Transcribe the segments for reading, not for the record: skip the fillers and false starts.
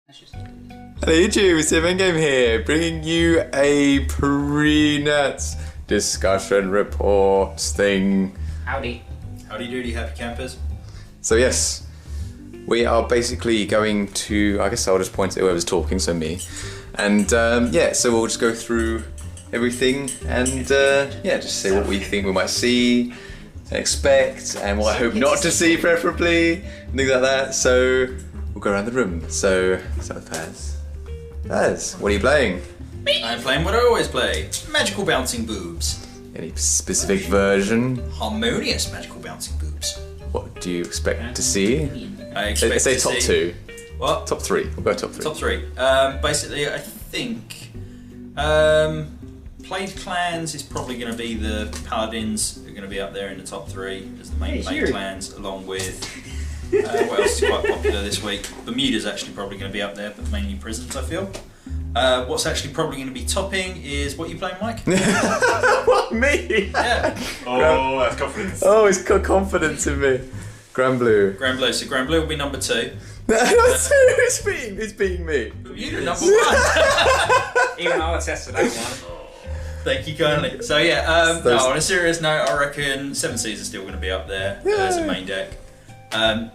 Hello YouTube, it's Game here, bringing you a pre-nats discussion reports thing. Howdy. Howdy doody, happy campers. So yes, we are basically going to, I guess I'll just point at whoever's talking, so me. And yeah, so we'll just go through everything and yeah, just say what we think we might see and expect and what I hope not to see preferably, and things like that. So we'll go around the room. So Paz, what are you playing? I'm playing what I always play, magical bouncing boobs. Any specific version? Harmonious magical bouncing boobs. What do you expect to see? I expect Let's say to top see... two. What? Top three. We'll go top three. Top three. Basically, I think played clans is probably going to be the paladins. Are going to be up there in the top three as the main clans, along with what else is quite popular this week. Bermuda's actually probably going to be up there, but mainly prisons, I feel. What's actually probably going to be topping is what you playing, Mike? What, me? Yeah. Oh, that's confidence. Oh, he's got confidence in me. Grand Blue. Grand Blue. So Grand Blue will be number 2. Who's beating me? Bermuda number 1. Even I'll attest to that one. Thank you kindly. So yeah, no, on a serious note, I reckon 7 Seas are still going to be up there as a main deck.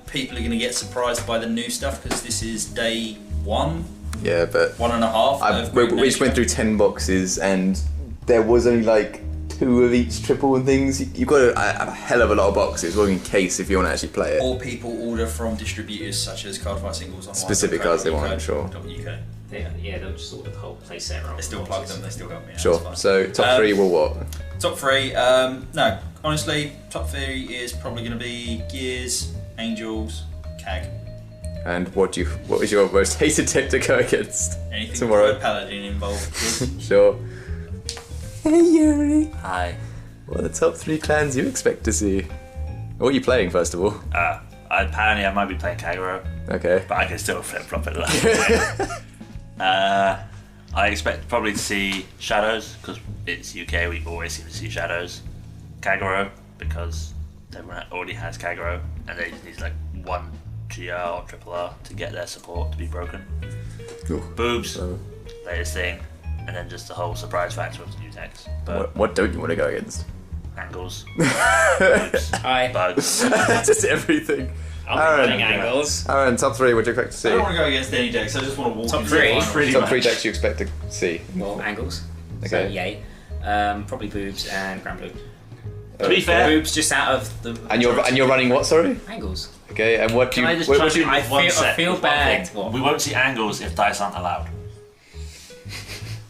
People are going to get surprised by the new stuff because this is day 1. Yeah, but 1.5. we just went through 10 boxes and there was only like 2 of each triple and things. You've got a hell of a lot of boxes, well, in case if you want to actually play it. Or people order from distributors such as Cardfight Singles online. Specific cards they want, I'm sure. .uk. Yeah, they'll just order the whole play set. They still plug them, they still help me out. Sure. So top 3 will what? Top 3, no, honestly, top 3 is probably going to be Gears, Angels, CAG. And what was your most hated deck to go against Anything tomorrow? with a paladin involved. Sure. Hey Yuri. Hi. What are the top 3 clans you expect to see? What are you playing first of all? Apparently I might be playing Kagero, Okay. but I can still flip-flop it. I expect probably to see Shadows, because it's UK, we always seem to see Shadows. Kagero, because everyone already has Kagero, and they just need like 1 GR or triple R to get their support to be broken. Cool. Boobs, latest thing, and then just the whole surprise factor of the new decks. But What don't you want to go against? angles, boobs, Hi. bugs. Just everything. I'm playing angles. Aaron, top 3, what do you expect to see? I don't want to go against any decks, I just want to walk Top into 3. the final. Top 3 decks you expect to see. Well, angles. Okay. So, yay. Probably boobs and Grand Blue. To be fair, Boobs just out of the. And you're running what, sorry? Angles. Okay, and what do can you... I just what try do you to I feel bad. What? We won't see angles if dice aren't allowed.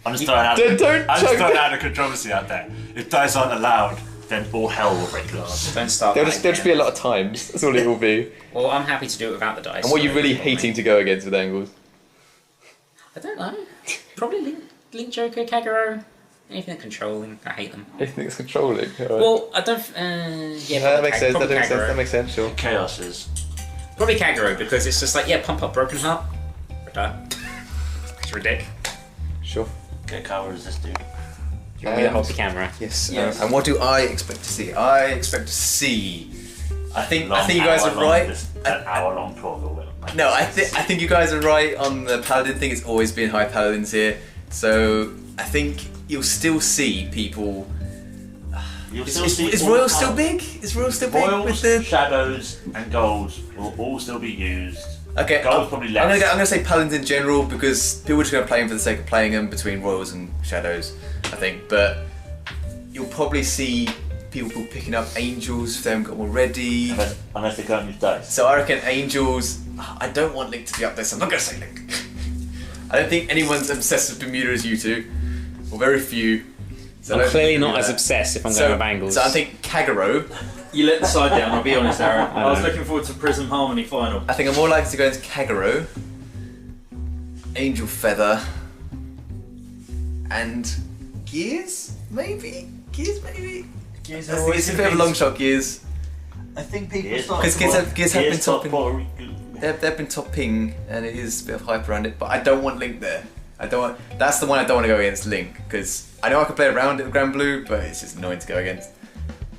I'm just throwing out. Don't I'm just chuck throwing that. out a controversy out there. If dice aren't allowed, then all hell will break loose. Don't start. There'll just be a lot of times. That's all it will be. Well, I'm happy to do it without the dice. And what are you so really don't worry. hating to go against with angles? I don't know. Probably Link Joker, Kagero. Anything controlling. I hate them. Anything that's controlling. Alright. Well, I don't. Yeah, that makes sense. probably That makes sense. Kagero. That makes sense. Sure. Chaos is. Probably Kagero because it's just like, yeah, pump up Broken Heart. Retire. It's ridiculous. Sure. Get cover as this dude. You want me to hold the camera? Yes. Yes. And what do I expect to see? I expect to see. I think you guys are right. An hour-long talk or whatever. No, I think you guys are right on the paladin thing. It's always been high paladins here, so I think you'll still see people. You'll still see Is all Royal the still colours. big? Is Royal still big Royals, with the? shadows, and golds will all still be used. Okay, Gold's probably less. I'm gonna say paladins in general because people are just gonna play them for the sake of playing them between Royals and Shadows, I think. But you'll probably see people picking up Angels if they haven't got them already. Unless they can't use dice. So I reckon Angels. I don't want Link to be up there, so I'm not gonna say Link. I don't think anyone's obsessed with Bermuda as you two, or very few. So I I'm don't clearly think not you'll do as that. obsessed if I'm going with angles. So I think Kagero. You let the side down, I'll be honest, Aaron. I was looking forward to Prism Harmony final. I think I'm more likely to go into Kagero, Angel Feather, and Gears, maybe? Gears, maybe? Gears I think it's a bit of a long shot, Gears. I think people Gears start Because Gears have been top topping. four. They've been topping, and it is a bit of hype around it, but I don't want Link there. That's the one I don't want to go against, Link, because I know I can play around it with Grand Blue, but it's just annoying to go against.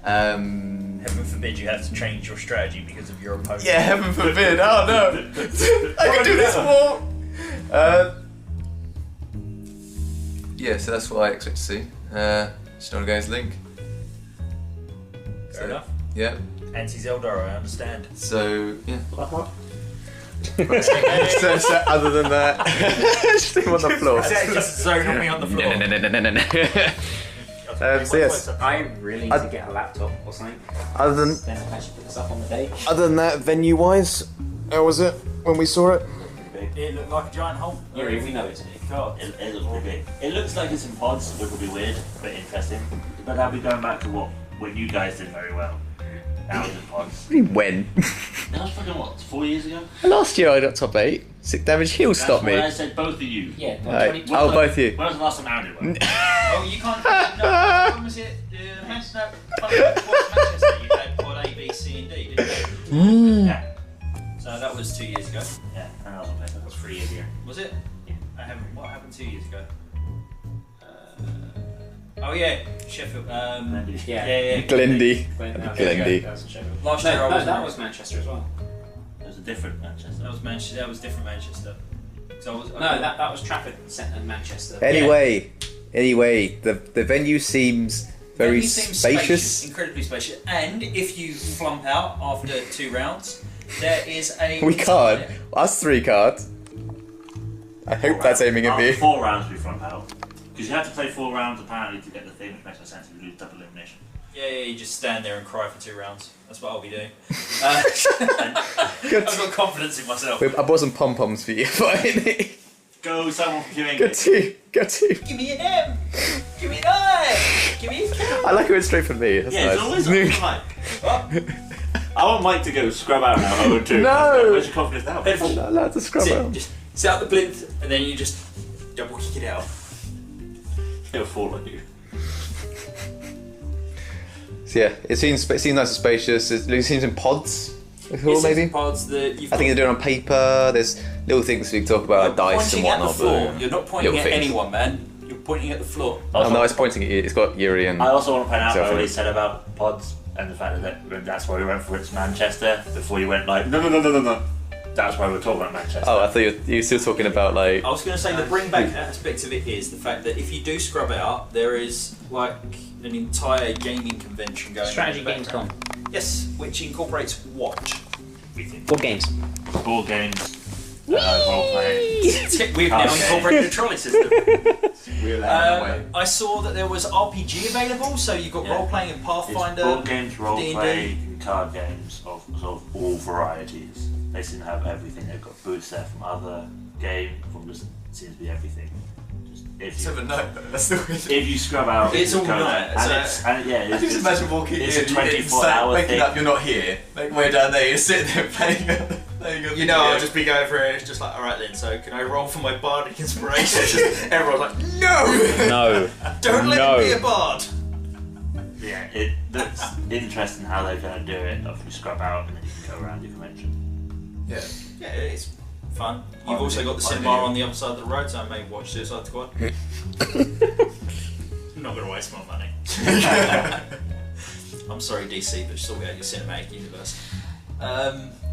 Heaven forbid you have to change your strategy because of your opponent. Yeah, heaven forbid. Oh no! I can do this more. Yeah, so that's what I expect to see. Just not against Link. Fair enough. Yeah. Anti-Zelda, I understand. So yeah. What? so other than that, just him on the floor. Just zone me on the floor. So yes. I really need to get a laptop or something. Other than Then I'll actually put this up on the day. other than that, venue-wise, how was it when we saw it? It looked like a giant hole. Yeah, we know it's me. God. It looks pretty big. It looks like it's in pods, which will be weird, but interesting. But that'll be going back to what you guys did very well. That was in pods. When? That was fucking what, 4 years ago? Last year I got top 8. 6 damage heal stopped That's me. when I said both of you. Yeah, Right. 20, Oh, both of you. When was the last time Aaron did one? Oh, you can't. No, when was it? Manchester. Manchester. You had quad A, B, C, and D, didn't you? Yeah. So that was 2 years ago. Yeah, and I was on paper. That was 3 years ago. Was it? Yeah. I haven't. What happened 2 years ago? Oh yeah, Sheffield. Yeah. Glendy. Glendy. That was Sheffield. Last year I was. that was Manchester as well. It was a different Manchester. That was Manchester. That was different Manchester. So I was. No, that was Trafford Centre Manchester. Anyway, the venue seems very Venue seems spacious. incredibly spacious. And if you flump out after 2 rounds, there is a. We can't. Us 3 can't. I hope that's aiming at me. 4 rounds we front out. Because you have to play 4 rounds apparently to get the thing, which makes no sense if you lose double elimination. Yeah, you just stand there and cry for 2 rounds. That's what I'll be doing. Good. I've got confidence in myself. I bought some pom-poms for you. Go someone from queuing. Good too. Give me an M! Give me an I! Give me a K! I like it went straight from me. That's Yeah, nice. it's always Mike. I want Mike to go scrub out now, 0-2. No! Where's your confidence now? I'm not allowed to scrub Sit, out. just sit out the plinth and then you just double kick it out. He'll fall on you. So yeah, it seems nice and spacious. It seems in pods. Maybe. Pods that you've I think they're doing it on paper. There's little things we can talk about, like dice and pointing at the whatnot. floor. But You're not pointing little at things. anyone, man. You're pointing at the floor. Oh no, it's pointing at you. It's got Yuri and. I also want to point out Telford. what he said about pods and the fact that that's why we went for it's Manchester before you went like no. That's why we're talking about Manchester. Oh, I thought you were still talking about like. I was going to say the bring back aspect of it is the fact that if you do scrub out, there is like an entire gaming convention going Strategy on. in the games background. gone. Yes, which incorporates what? Everything. Board games. Board games, role playing. We've now Okay. incorporated a trolley system. We're allowed I saw that there was RPG available, so you've got Yeah. role playing and Pathfinder. It's board games, role D&D. play, and card games of sort of all varieties. They seem to have everything. They've got booths there from other games, from just seems to be everything. Just if you, That's the way. if you scrub out, It's you all go night, there. so- And I can just imagine walking it's in, a 24-hour waking thing. up, you're not here. Like way down there, you're sitting there playing. You know, I'll just be going for it. It's just like, all right then. So can I roll for my bardic inspiration? Everyone's like, no, No. don't let me be a bard. Yeah, it looks interesting how they're going to do it. If you scrub out and then you can go around your convention. Yeah. Yeah, it is fun. You've I also knew- got the I cinema knew. on the other side of the road, so I may watch Suicide Squad. I'm not going to waste my money. I'm sorry, DC, but sort out your cinematic universe.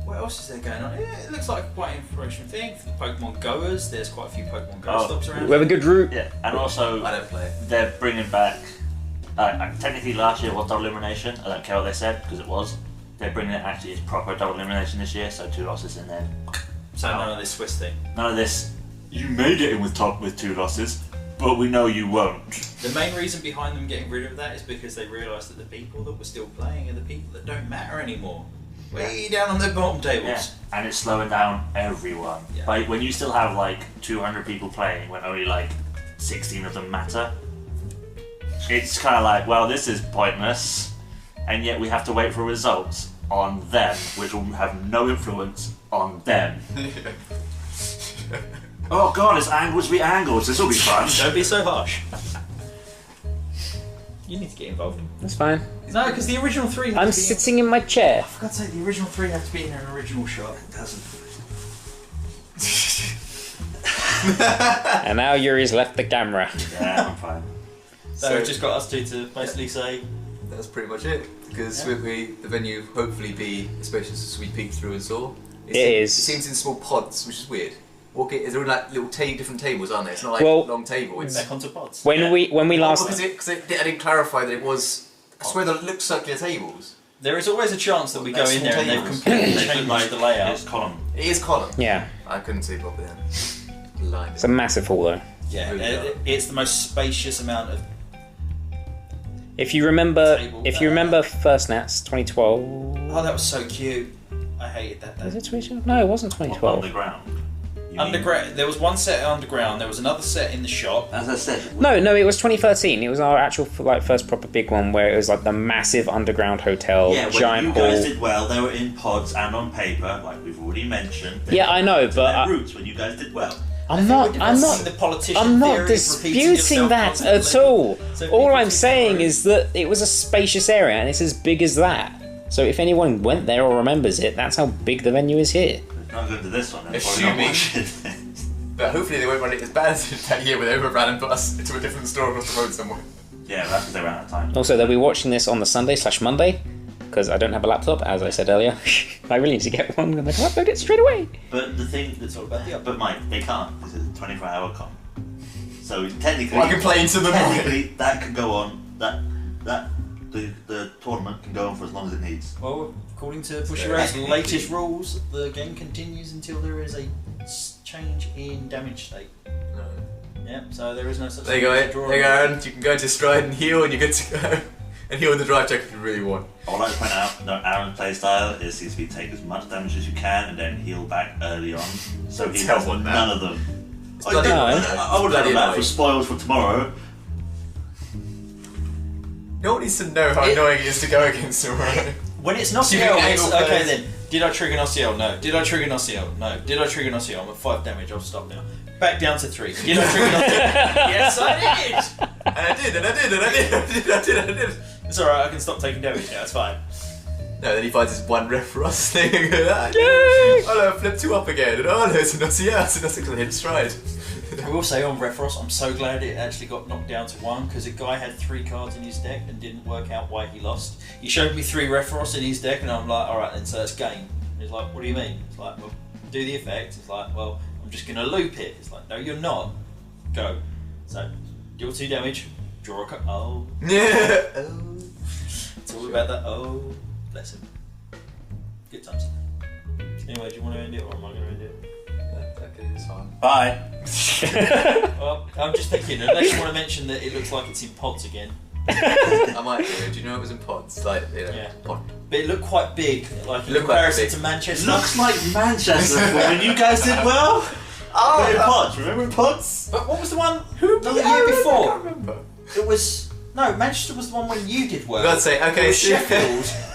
What else is there going on? Yeah, it looks like quite an information thing for the Pokemon Goers. There's quite a few Pokemon Go stops around. We have a good route. Yeah, and also I don't play. they're bringing back. Technically, last year was double elimination. I don't care what they said because it was. They're bringing it actually as proper double elimination this year, so 2 losses and then So none of this Swiss thing. none of this. You may get in with 2 losses, but we know you won't. The main reason behind them getting rid of that is because they realised that the people that were still playing are the people that don't matter anymore. Way down on the bottom tables. Yeah, and it's slowing down everyone. Yeah. Like when you still have like 200 people playing, when only like 16 of them matter. It's kind of like, well, this is pointless, and yet we have to wait for results on them, which will have no influence on them. Oh god, it's angles v angles. This will be fun. Don't be so harsh. You need to get involved. That's fine. No, because the original 3 have I'm to be sitting in my chair. For God's sake, the original 3 have to be in an original shot. It doesn't. And now Yuri's left the camera. Yeah, I'm fine. So we've just got us two to basically say, That's pretty much it. Because Yeah. the venue hopefully be as spacious as we peeked through and saw. It is. It seems in small pods, which is weird. Is there like little different tables, aren't there? It's not like Well, long table. It's Back onto pods. When we last because I didn't clarify that it was. I swear that it looks circular tables. There is always a chance that we go That's in there and they've tables. completely They changed look like the layout. It's column. It is column. yeah, I couldn't see properly then. Line. it's a massive hall though. Yeah, Really it's the most spacious amount of. If you remember, Table. First Nats 2012. Oh, that was so cute. I hated that Was day. it 2012? No, it wasn't 2012. Underground. You mean- Underground. There was one set underground. There was another set in the shop. As I said. No, it was 2013. It was our actual first proper big one where it was like the massive underground hotel, Yeah, when giant you hall. guys did well, they were in pods and on paper, like we've already mentioned. They Yeah, I know, to but their I- roots when you guys did well. I'm We're not the politician I'm not theory of repeating disputing yourself that constantly. at all. So All people I'm keep saying growing. is that it was a spacious area and it's as big as that. So if anyone went there or remembers it, that's how big the venue is here. Not going to this one. They're probably not Assuming- watching. But hopefully they won't run it as bad as that year where they overran and put us into a different store across the road somewhere. Yeah, that's because they ran out of time. Also, they'll be watching this on the Sunday/Monday because I don't have a laptop, as I said earlier. I really need to get one and I can upload it straight away. But the thing that's all about the but Mike, they can't. This is a 24-hour con. So technically, Well, I can play into the technically that can go on. The tournament can go on for as long as it needs. Well, according to very Bushiroad's happy. latest rules, the game continues until there is a change in damage state. Yeah, so there is no such There you go, thing as a draw. there you go, Aaron. You can go into stride and heal, and you're good to go. And heal in the drive check if you really want. I would like to point out that Aaron's playstyle is to take as much damage as you can and then heal back early on, so he Tell has one that. none of them. bloody annoying. I would let Bloody him out annoying. for spoils for tomorrow. No one needs to know how annoying it is to go against him, right? When it's You not mean CL, it's angle okay players? then. Did I trigger an OCL? No. Did I trigger an OCL? No. Did I trigger an OCL? I'm at 5 damage. I'll stop now. Back down to 3. Did I trigger an OCL? Yes, I did. And I did, and I did, and I did, and I did, and I did, and I did. It's alright. I can stop taking damage now. It's fine. No, then he finds his one ref for us thing and goes, ah, Yay! oh no, flip 2 up again, and oh no, it's an OCL, it's an OCL hit stride. I will say on Refrost, I'm so glad it actually got knocked down to 1 because a guy had 3 cards in his deck and didn't work out why he lost. He showed me 3 Refrost in his deck and I'm like, alright then, so that's game. And he's like, what do you mean? It's like, well, do the effect. It's like, well, I'm just going to loop it. It's like, no, you're not. Go. So, deal 2 damage, draw a card. Oh, Yeah. it's all about that. Oh, bless him. Good times. Anyway, do you want to end it or am I going to end it? Okay, it's fine. Bye. Well, I'm just thinking, unless you want to mention that it looks like it's in pods again. I might do. Do you know it was in pods? Like, you know, Yeah. pod. But it looked quite big, like in Looked quite comparison big. to Manchester. Looks like Manchester when you guys did well. Oh, in pods. Remember in pods? But what was the one who? the year I can't before? remember. It was no Manchester was the one when you did well. I've got to say, okay, It was so- Sheffield.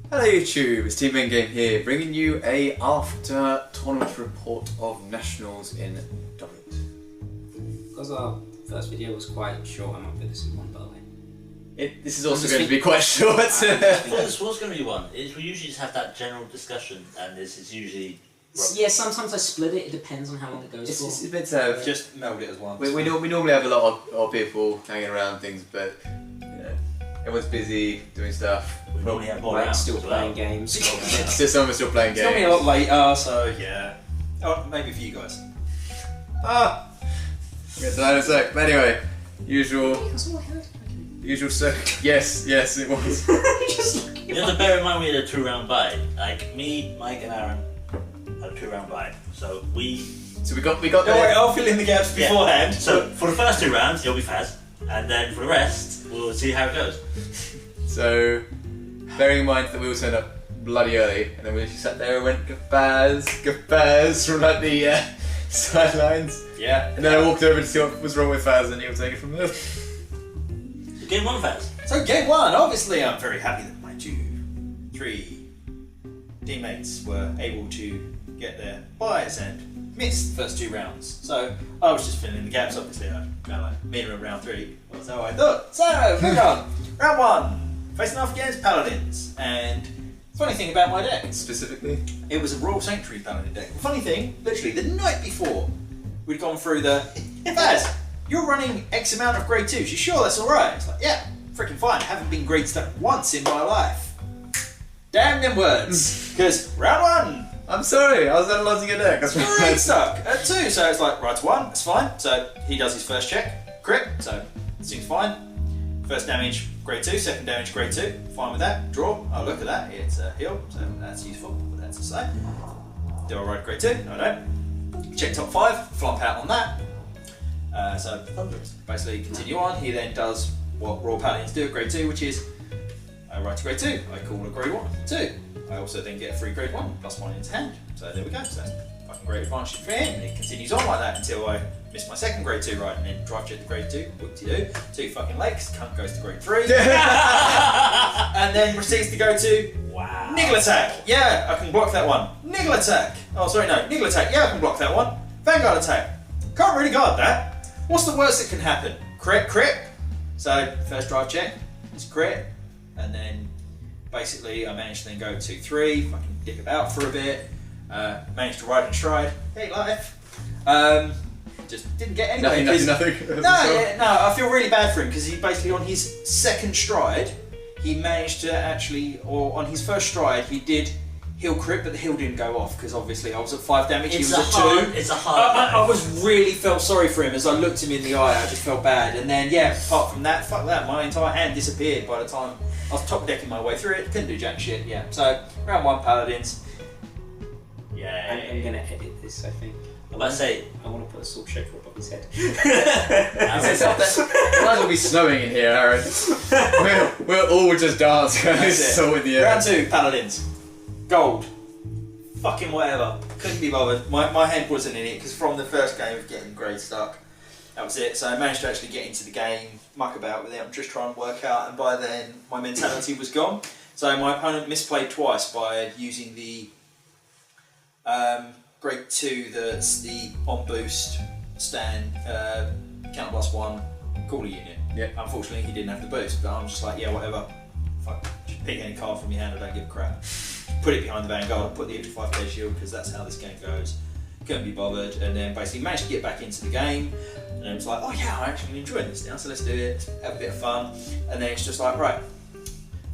Hello YouTube, it's Team Game here, bringing you a after tournament report of nationals in Dublin. Because our first video was quite short, I might put this in one, by the way. This is also just going to be quite short. I thought this was going to be one. We usually just have that general discussion, and this is usually. Yeah, sometimes I split it, it depends on how long it goes for. It's a bit Just meld it as one. we normally have a lot of people hanging around things, but you know, everyone's busy doing stuff. We normally have more Like, rounds still as playing well. games. It's just someone's still playing It's gonna be a games. lot later, so yeah. Oh, maybe for you guys. Ah! I'll get to that in a sec. But anyway, usual circuit. Yes, it was. You have to bear in mind we had a 2-round bye. Like me, Mike, and Aaron had a 2-round bye. So So we got Don't worry, there. I'll fill in the gaps Yeah. beforehand. So for the first 2 rounds, it'll be Faz, and then for the rest, we'll see how it goes. So, bearing in mind that we all turned up bloody early, and then we just sat there and went Gafaz from like the sidelines. Yeah. And then I walked over to see what was wrong with Faz, and he'll take it from there. So game 1, Faz. So game 1, obviously I'm very happy that my 3 teammates were able to get their buys and missed the first 2 rounds. So I was just filling in the gaps, obviously. I ran like minimum round 3. That's how I thought. So moving on. Round 1, facing off against Paladins. And funny thing about my deck, Specifically? it was a Royal Sanctuary Paladin deck. Funny thing, literally the night before, we'd gone through the Faz, you're running X amount of grade 2s. You sure that's alright? It's like, yeah, freaking fine. I haven't been grade stuck once in my life. Damn them words. Because round 1, I'm sorry, I was analysing your deck. That's Grade stuck at 2, so it's like, right to 1, it's fine. So he does his first check, crit, so it seems fine. First damage, grade 2, second damage, grade 2, fine with that. Draw, oh look at that, it's a heal, so that's useful, but that's the same. Do I ride grade 2? No, I don't. Check top 5, flop out on that. So Thunderous. Basically continue on, he then does what Royal Paladins do at grade 2, which is I ride to grade 2, I call a grade 1, 2. I also then get a free grade 1, +1 in his hand. So there we go, so that's fucking great advantage for him. And it continues on like that until I miss my second grade 2 ride and then drive check to grade 2, whoop-de-doo, 2 fucking lakes, cunt goes to grade 3. And then proceeds to go to Niggle Attack. Yeah, I can block that one. Niggle Attack. Oh, sorry, no, Niggle Attack. Yeah, I can block that one. Vanguard Attack. Can't really guard that. What's the worst that can happen? Crit, crit. So, first drive check, it's crit. And then, basically, I managed to then go 2-3, fucking dick about for a bit. Managed to ride and stride. Hey, life. Just didn't get anywhere. Nothing. No, I feel really bad for him because he basically on his second stride, he managed to actually, or on his first stride, he did heal crit, but the heal didn't go off because obviously I was at 5 damage, he was at 2. It's a hard I was really felt sorry for him as I looked him in the eye. I just felt bad, and then yeah, apart from that, fuck that, my entire hand disappeared by the time I was top decking my way through it. Couldn't do jack shit. Yeah, so round 1 Paladins. Yeah. I'm gonna edit this, I think. I must say, I want to put a salt shaker above his head. It might as well be snowing in here, Aaron. We'll all just dance. It's so in the air. Round 2 Paladins. Gold. Fucking whatever. Couldn't be bothered. My head wasn't in it because from the first game of getting grade stuck, that was it. So I managed to actually get into the game, muck about with it, I'm just trying to work out, and by then my mentality was gone. So my opponent misplayed twice by using the grade 2, that's the on boost stand, counter +1, call a unit. Yeah. Unfortunately he didn't have the boost, but I'm just like, yeah, whatever. Fuck, just pick any card from your hand, I don't give a crap. Put it behind the Vanguard, put the extra 5k shield, because that's how this game goes. Couldn't be bothered, and then basically managed to get back into the game, and it was like, oh yeah, I'm actually enjoying this now, so let's do it, have a bit of fun. And then it's just like, right,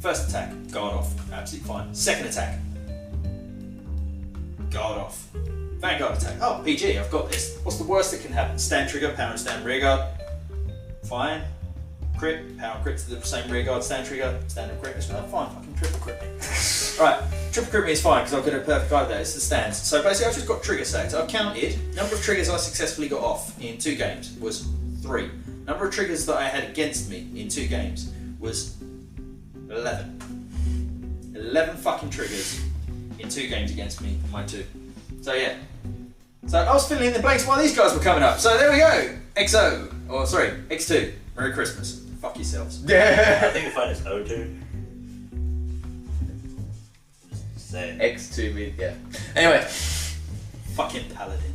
first attack, guard off, absolutely fine. Second attack, guard off. Vanguard attack, oh PG, I've got this. What's the worst that can happen? Stand trigger, power and stand rear guard, fine. Crit, power and crit to the same rear guard, stand trigger, stand and crit, it's fine, fucking triple crit me. Right, triple crit me is fine because I've got a perfect guard there, it's the stands. So basically I've just got trigger stacks. I've counted, number of triggers I successfully got off in 2 games was 3. Number of triggers that I had against me in 2 games was 11. 11 fucking triggers in 2 games against me in my 2. So yeah. So I was filling in the blanks while these guys were coming up. So there we go. XO. Or sorry, X2. Merry Christmas. Fuck yourselves. I think the phone is O2. Just say it. X2 mean, yeah. Anyway. Fucking Paladin.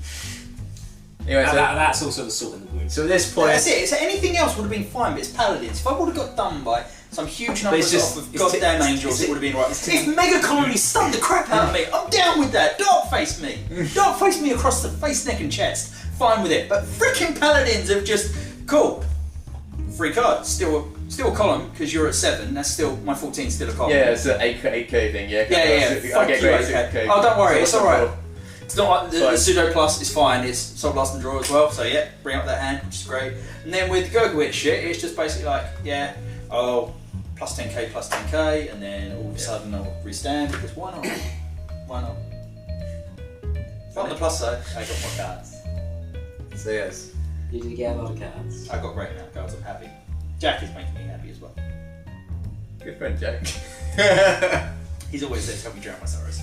Anyway, so That's also the salt in the wound. at this point, That's it. So anything else would have been fine, but it's Paladins. If I would have got done by some huge numbers just- off of it's goddamn too- angels, it would have been right. it's too- If Mega Colony stunned the crap out of me, I'm down with that. Dark face me. Dark face me across the face, neck and chest. Fine with it. But freaking Paladins have just... Cool. Free card. Still a column, because you're at 7. That's still... My 14's still a column. yeah, it's an 8k thing, yeah. Yeah. I get grade 6k. Oh, don't worry. It's So alright. what's It's not like the Fine. pseudo plus is fine. It's Soul Blast and Draw as well. So yeah, bring up that hand, which is great. And then with Gurgawitch shit, it's just basically like, yeah, oh, plus 10k, and then all of a sudden I'll restand because why not? Why not? On the plus side, I got more cards. So yes. You did get a lot of cards. I got great amount of cards. I'm happy. Jack is making me happy as well. Good friend, Jack. He's always there to help me drown my sorrows.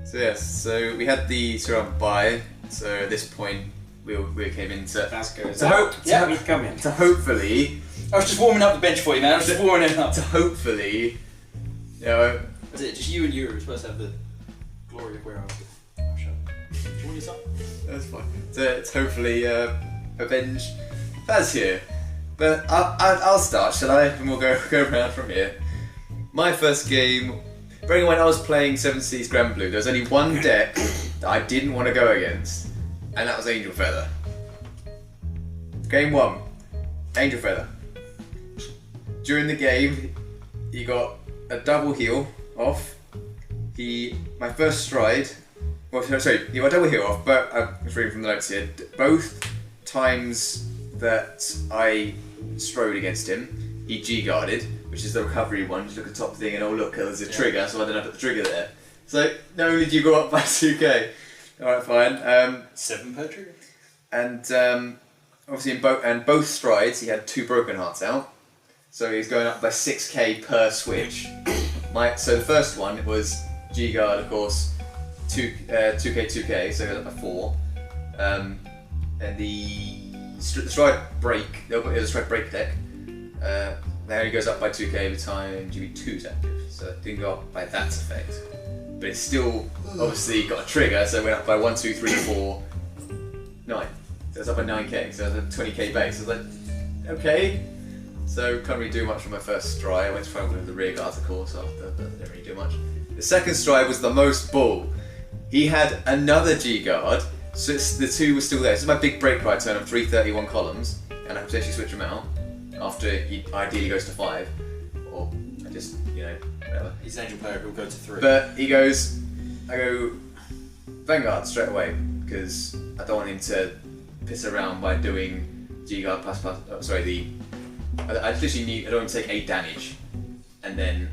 So yes, so we had the surround buy. So at this point, we came into That's good. to hope Yeah. We come in. to hopefully I was just warming up the bench for you, man. I was just warming it up. to hopefully, you know, Is it just you and you are supposed to have the glory of where I was? Oh, shut up. Do you want your son? that's fine. To hopefully avenge Baz here. But I'll start, shall I? And we'll go around from here. My first game, bearing in mind I was playing 7 Seas Grand Blue, there was only one deck that I didn't want to go against, and that was Angel Feather. Game 1, Angel Feather. During the game, he got a double heal off, my first stride. Well, sorry, he went double heel off, but I'm reading from the notes here. Both times that I strode against him, he G-guarded, which is the recovery one. Just look at the top thing and oh look, there's a trigger, so I don't have to put the trigger there. So not only do you go up by 2k, alright, fine. 7 per trigger. And obviously in both strides he had 2 broken hearts out, so he's going up by 6k per switch. So the first one was G-guard, of course. 2k, so it goes up by 4. And the stride break, there's a stride break deck. That only goes up by 2k every time GB2 is active, so it didn't go up by that effect. But it's still obviously got a trigger, so it went up by 1, 2, 3, 4, 9. So it's up by 9k, so it's a 20k base. So I was like, okay. So can't really do much from my first stride. I went to try with the rear guards, of course, after, but didn't really do much. The second stride was the most bull. He had another G-guard, so the 2 were still there. This is my big break right turn of 331 columns, and I can potentially switch him out after he ideally goes to 5, or I just, whatever. He's an angel player, he'll go to 3. But I go Vanguard straight away, because I don't want him to piss around by doing G-guard plus, I literally I don't want to take 8 damage, and then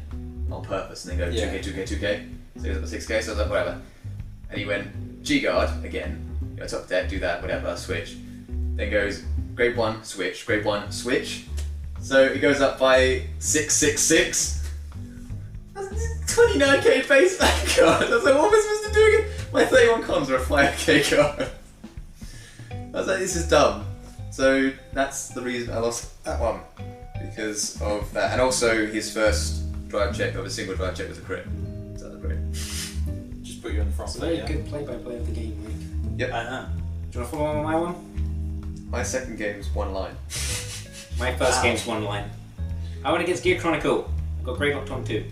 on purpose, and then go 2k, 2k, 2k, so he goes up to 6k, so I was like, whatever. And he went G-guard again, top deck, do that, whatever, switch. Then goes grade 1, switch, grade 1, switch. So it goes up by 666. That's 29k base Vanguard. I was like, what am I supposed to do again? My 31 cons are a 5k card. I was like, this is dumb. So that's the reason I lost that one. Because of that. And also his first drive check of a single drive check was a crit. So that's great. Just put you on the front It's a play, very good play-by-play of the game, Mike. Yep. I know. Do you want to follow on my one? My second game was 1 line. My first game's 1 line. I went against Gear Chronicle. I got Grey Locked on 2.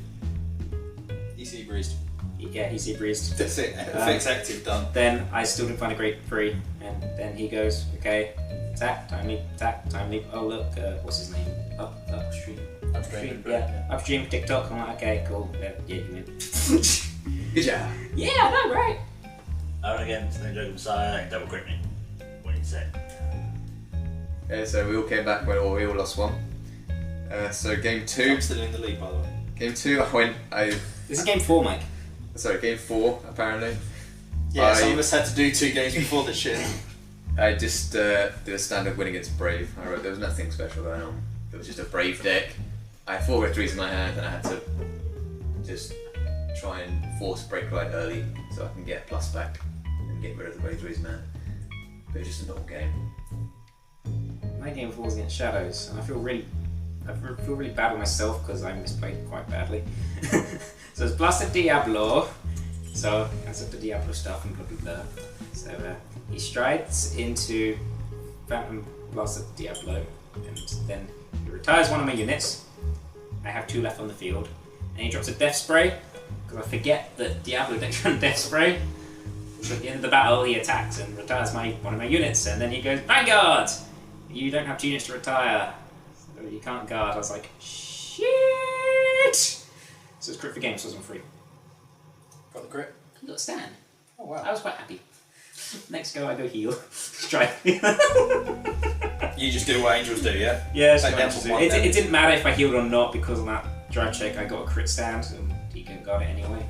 EC breezed. Yeah, easy breezed. That's it. Effects active, done. Then I still didn't find a great 3, and then he goes, okay, attack, time leap, oh look, what's his name? Upstream. Upstream. Yeah, upstream, TikTok. I'm like, okay, cool. Yeah, you win. Good job. Yeah, I know, right? I went against Ninja Messiah and double crit me. What do you say? Yeah, so we all came back, we all lost 1. So game 2. I'm still in the lead, by the way. Game 2, This is game 4, Mike. Sorry, game 4 apparently. Yeah, some of us had to do 2 games before this shit. I just did a standard win against Brave. I wrote there was nothing special going on. It was just a Brave deck. I had 4 victories in my hand, and I had to just try and force break right early so I can get plus back and get rid of the Brave threes in my hand. But it's just a normal game. My game 4 was against Shadows, and I feel really bad with myself because I misplayed quite badly. So it's Blasted Diablo. So that's up the Diablo stuff and blah blah blah. So he strides into Phantom Blasted Diablo, and then he retires one of my units. I have 2 left on the field, and he drops a Death Spray because I forget that Diablo decks run Death Spray. So at the end of the battle, he attacks and retires one of my units, and then he goes Vanguard. You don't have 2 units to retire, so you can't guard. I was like, shit. So it's crit for game, so it wasn't free. Got the crit? You got a stand. Oh wow. I was quite happy. Next go, I go heal. Strike. You just do what angels do, yeah? Yeah, Take down for 1 it damage. didn't matter if I healed or not because on that drive check I got a crit stand and he couldn't guard it anyway.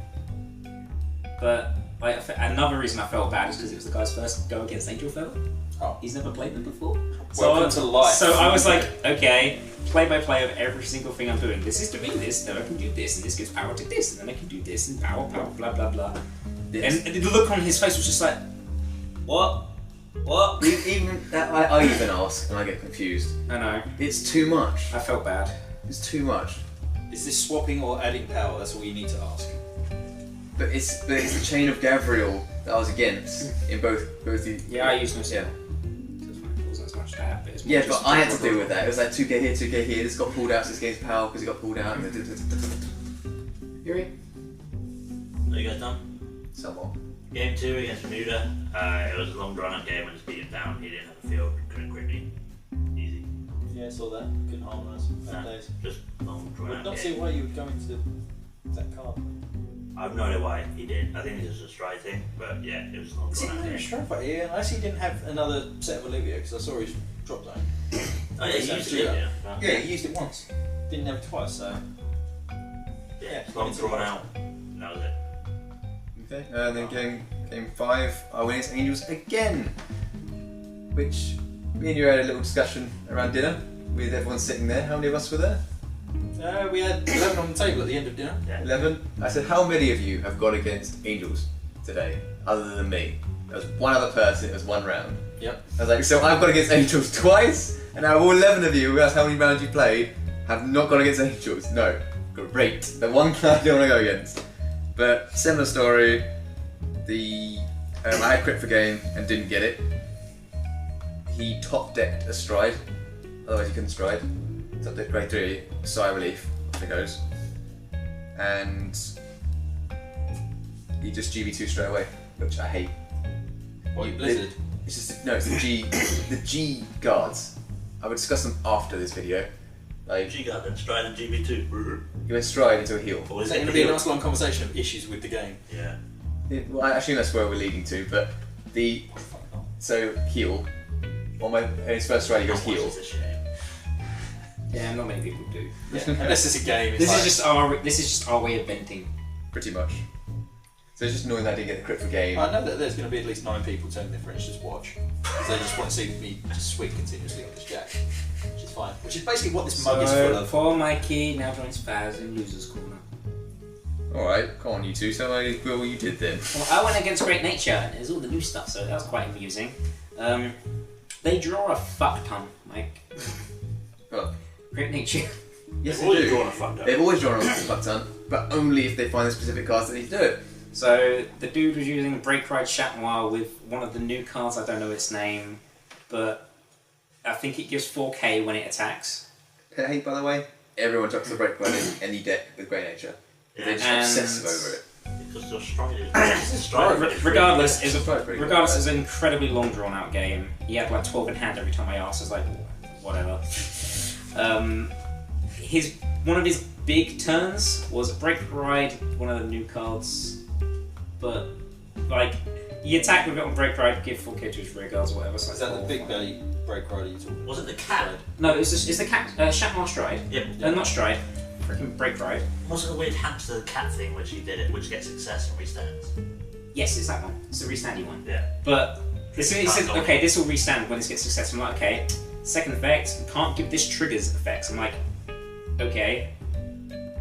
But another reason I felt bad is because it was the guy's first go against Angel Fell. Oh. He's never played them before. Welcome to life. So I was like, okay, play-by-play of every single thing I'm doing. This is doing this, then I can do this, and this gives power to this, and then I can do this, and power, blah, blah, blah. Yes. And the look on his face was just like, what? What? Even I even ask and I get confused. I know. It's too much. I felt bad. It's too much. Is this swapping or adding power? That's all you need to ask. But it's the chain of Gavriel that I was against in both the. Yeah, I used no Yeah. So it's fine. It wasn't as much that, but it's more Yeah, just but I had to deal with that. It was like 2k here, 2k here. This got pulled out, so this game's power because it got pulled out. And Yuri? Are you guys done? Somewhat. Game 2 against Bermuda. It was a long drawn out game. I just beat him down. He didn't have a field. Couldn't crit me. Easy. Yeah, I saw that. Couldn't harmonise. Bad days. Just long drawn Would out not game. see why you would go into that card. I've no idea why he did. I think it was a stride thing, but yeah, it was not Is it drawn out. a strike fight? Yeah, unless he didn't have another set of Olivia, because I saw his drop zone. Oh yeah, he used it, yeah. Yeah, he used it once. Didn't have it twice, so. Yeah, it's long drawn out. And that was it. Okay, and then game 5, our winning is Angels again, which me and you had a little discussion around dinner with everyone sitting there. How many of us were there? We had 11 on the table at the end of dinner. Yeah. 11. I said, how many of you have gone against Angels today, other than me? There was one other person, it was one round. Yep. I was like, so I've gone against Angels twice, and now all 11 of you, who asked how many rounds you played, have not gone against Angels. No. Great. The one guy I don't want to go against. But similar story. I had crit for game and didn't get it. He top decked a stride, otherwise he couldn't stride. Top deck grade 3, sigh of relief, off it goes. And he just GB2 straight away, which I hate. What, you Blizzard? It's just it's the G, the G guards. I will discuss them after this video. Like G guard and stride and GB2. he went stride into a heal. Or Is is that it going to be a heal? nice long conversation of issues with the game? Yeah. Well, actually, that's where we're leading to. But so heal. On his first stride, he goes How much heal. is this shit? Yeah, not many people do. Yeah. Unless it's a game. It's This like, is just our way of venting. Pretty much. So it's just annoying that I didn't get the crit for game. I know that there's going to be at least 9 people turning their friends just watch. Because they just want to see me just swing continuously on this jack. Which is fine. Which is basically what this mug is full So, of. for my key now joins Faz in Losers Corner. Alright, come on you two, tell me what you did then. Well, I went against Great Nature, and there's all the new stuff, so that was quite amusing. They draw a fuck ton, Mike. Oh. Great Nature. Yes, They've they always do. drawn a fuck up. They've always drawn a fuck ton, but only if they find the specific cards that need to do it. So, the dude was using Break Ride Chatnoir with one of the new cards, I don't know its name, but I think it gives 4k when it attacks. Hey, by the way, everyone chucks the break run in any deck with Grey Nature. They're just And- obsessive over it. Because the stride is Regardless, It's a strike pretty good. Regardless, it's an incredibly long drawn out game. He had like 12 in hand every time I asked. I was like, whatever. One of his big turns was Break Ride, one of the new cards. But, like, he attacked with it on Break Ride, give 4k to his rear guards or whatever. So Is that the big belly break rider you talking about? Was it the cat? No, it's the cat, Shatmar Stride. Yep. Not Stride, freaking Break Ride. Wasn't a weird hamster cat thing which he did it, which gets success and restands? Yes, it's that one. It's the restandy one. Yeah. But as soon as he said, okay, this will restand when this gets success, I'm like, okay. Second effect, can't give this triggers effects. I'm like, okay.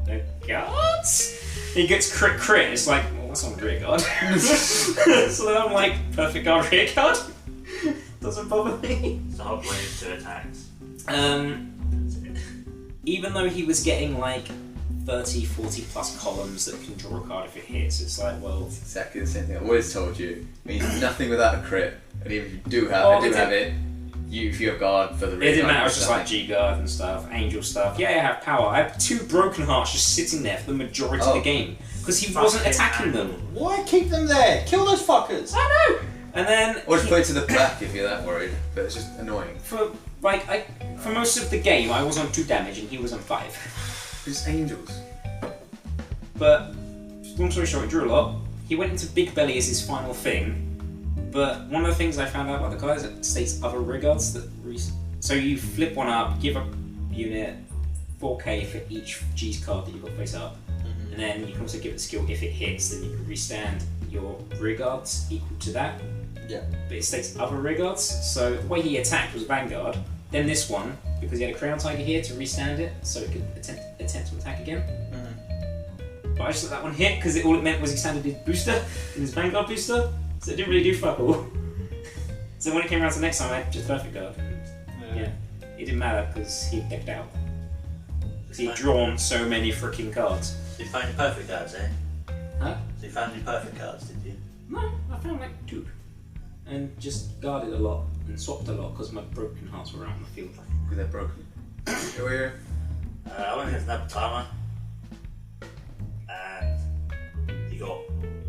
No guards? He gets crit. It's like, well, that's on rear guard. So then I'm like, perfect guard, rear guard? Doesn't bother me. So I'll play 2 attacks. Even though he was getting like 30, 40 plus columns that can draw a card if it hits, it's like, well... It's exactly the same thing I always told you. It means nothing without a crit. And even if you do have, Oh, have it, if you have guard for the It rear didn't guard, matter, it was just like nothing. G-Guard and stuff, Angel stuff. Yeah, I have power. I have 2 Broken Hearts just sitting there for the majority of the game. Because he wasn't attacking them. Why keep them there? Kill those fuckers! I know! And then... Or just put it to the back if you're that worried. But it's just annoying. For most of the game, I was on 2 damage and he was on 5. It's Angels. But, long story short, he drew a lot. He went into Big Belly as his final thing. But one of the things I found out about the guys, it states other regards that... So you flip one up, give a unit 4k for each G's card that you've got face up. And then you can also give it a skill if it hits, then you can restand your rear guards equal to that. Yeah. But it states other rear guards. So the way he attacked was Vanguard. Then this one, because he had a Crown Tiger here to restand it, so it could attempt to attack again. But I just let that one hit because all it meant was he standed his booster in his Vanguard booster, so it didn't really do fuck all. So when it came around to next time, I had just Perfect Guard. Yeah, it didn't matter because he decked out. Because he'd drawn so many freaking cards. So you found your perfect cards, eh? Huh? So you found your perfect cards, did you? No, I found like 2. And just guarded a lot and swapped a lot because my Broken Hearts were out in the field. Because they're broken. Go here. I went against Nabatama, and he got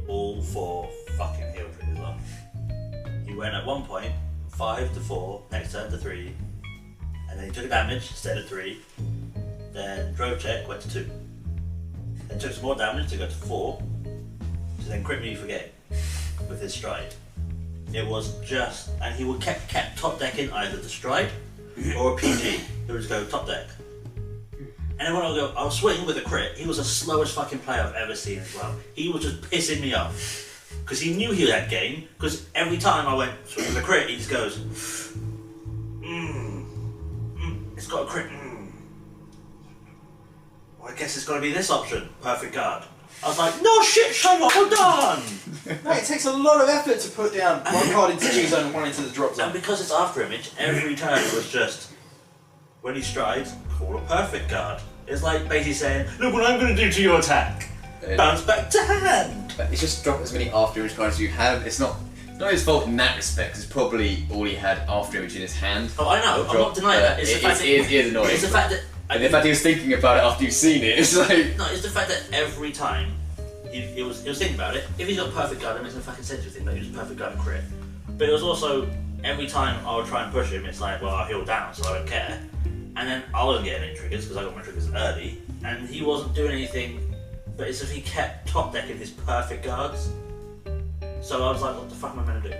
all 4 fucking heal triggers on. He went at one point 5 to 4, next turn to 3, and then he took a damage, stayed at 3, then drove check, went to 2. Then took some more damage to go to 4, to then crit me for game with his stride. It was just, and he would kept top decking either the stride or a PG. He would just go top deck. And then when I'll swing with a crit, he was the slowest fucking player I've ever seen as well. He was just pissing me off. Because he knew he had game, because every time I went swing with a crit, he just goes, it's got a crit, Well, I guess it's got to be this option, perfect guard. I was like, no shit, Sherlock, well done! No, it takes a lot of effort to put down one card into G zone and one into the drop zone. And because it's after image, every turn it was just, when he strides, call a perfect guard. It's like basically saying, look what I'm going to do to your attack. Bounce back to hand. It's just drop as many after image cards as you have. It's not his fault in that respect. It's probably all he had after image in his hand. Oh, I know. I'm not denying that. It's the fact that it is annoying. It's the fact that. And the fact he was thinking about it after you've seen it, it's like. No, it's the fact that every time he was thinking about it. If he's got perfect guard, it makes no fucking sense to think that he was perfect guard and crit. But it was also every time I would try and push him, it's like, well, I'll heal down, so I don't care. And then I wasn't getting any triggers because I got my triggers early, and he wasn't doing anything. But it's if he kept top decking his perfect guards. So I was like, what the fuck am I meant to do?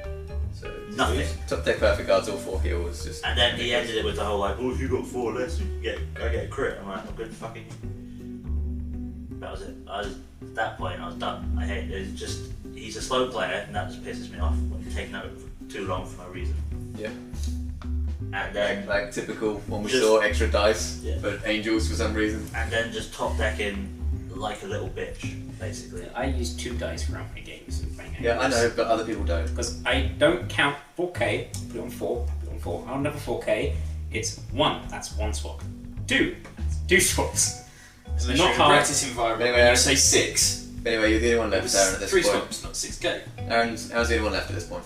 So Nothing. Top deck perfect guards, all 4 heals. Just. And then he ended it with the whole like, oh, if you got 4 less, I get a crit. I'm like, I'm good fucking. That was it. At that point, I was done. I hate it. It's just, he's a slow player, and that just pisses me off when he's taking over for too long for no reason. Yeah. And then, like typical one we just- saw, extra dice, Yeah. but angels for some reason. and then just top decking like a little bitch, basically. I use 2 dice for my games and playing Yeah, I know, but other people don't. Because I don't count 4K, put it on 4, put it on 4. I'll never 4K. It's 1, that's 1 swap. 2, that's 2 swaps. It's not not hard. practice environment. Anyway, When you say 6, Anyway, you're the only one left, it's Aaron, at this 3 point. swaps, not 6K. Aaron's the only one left at this point.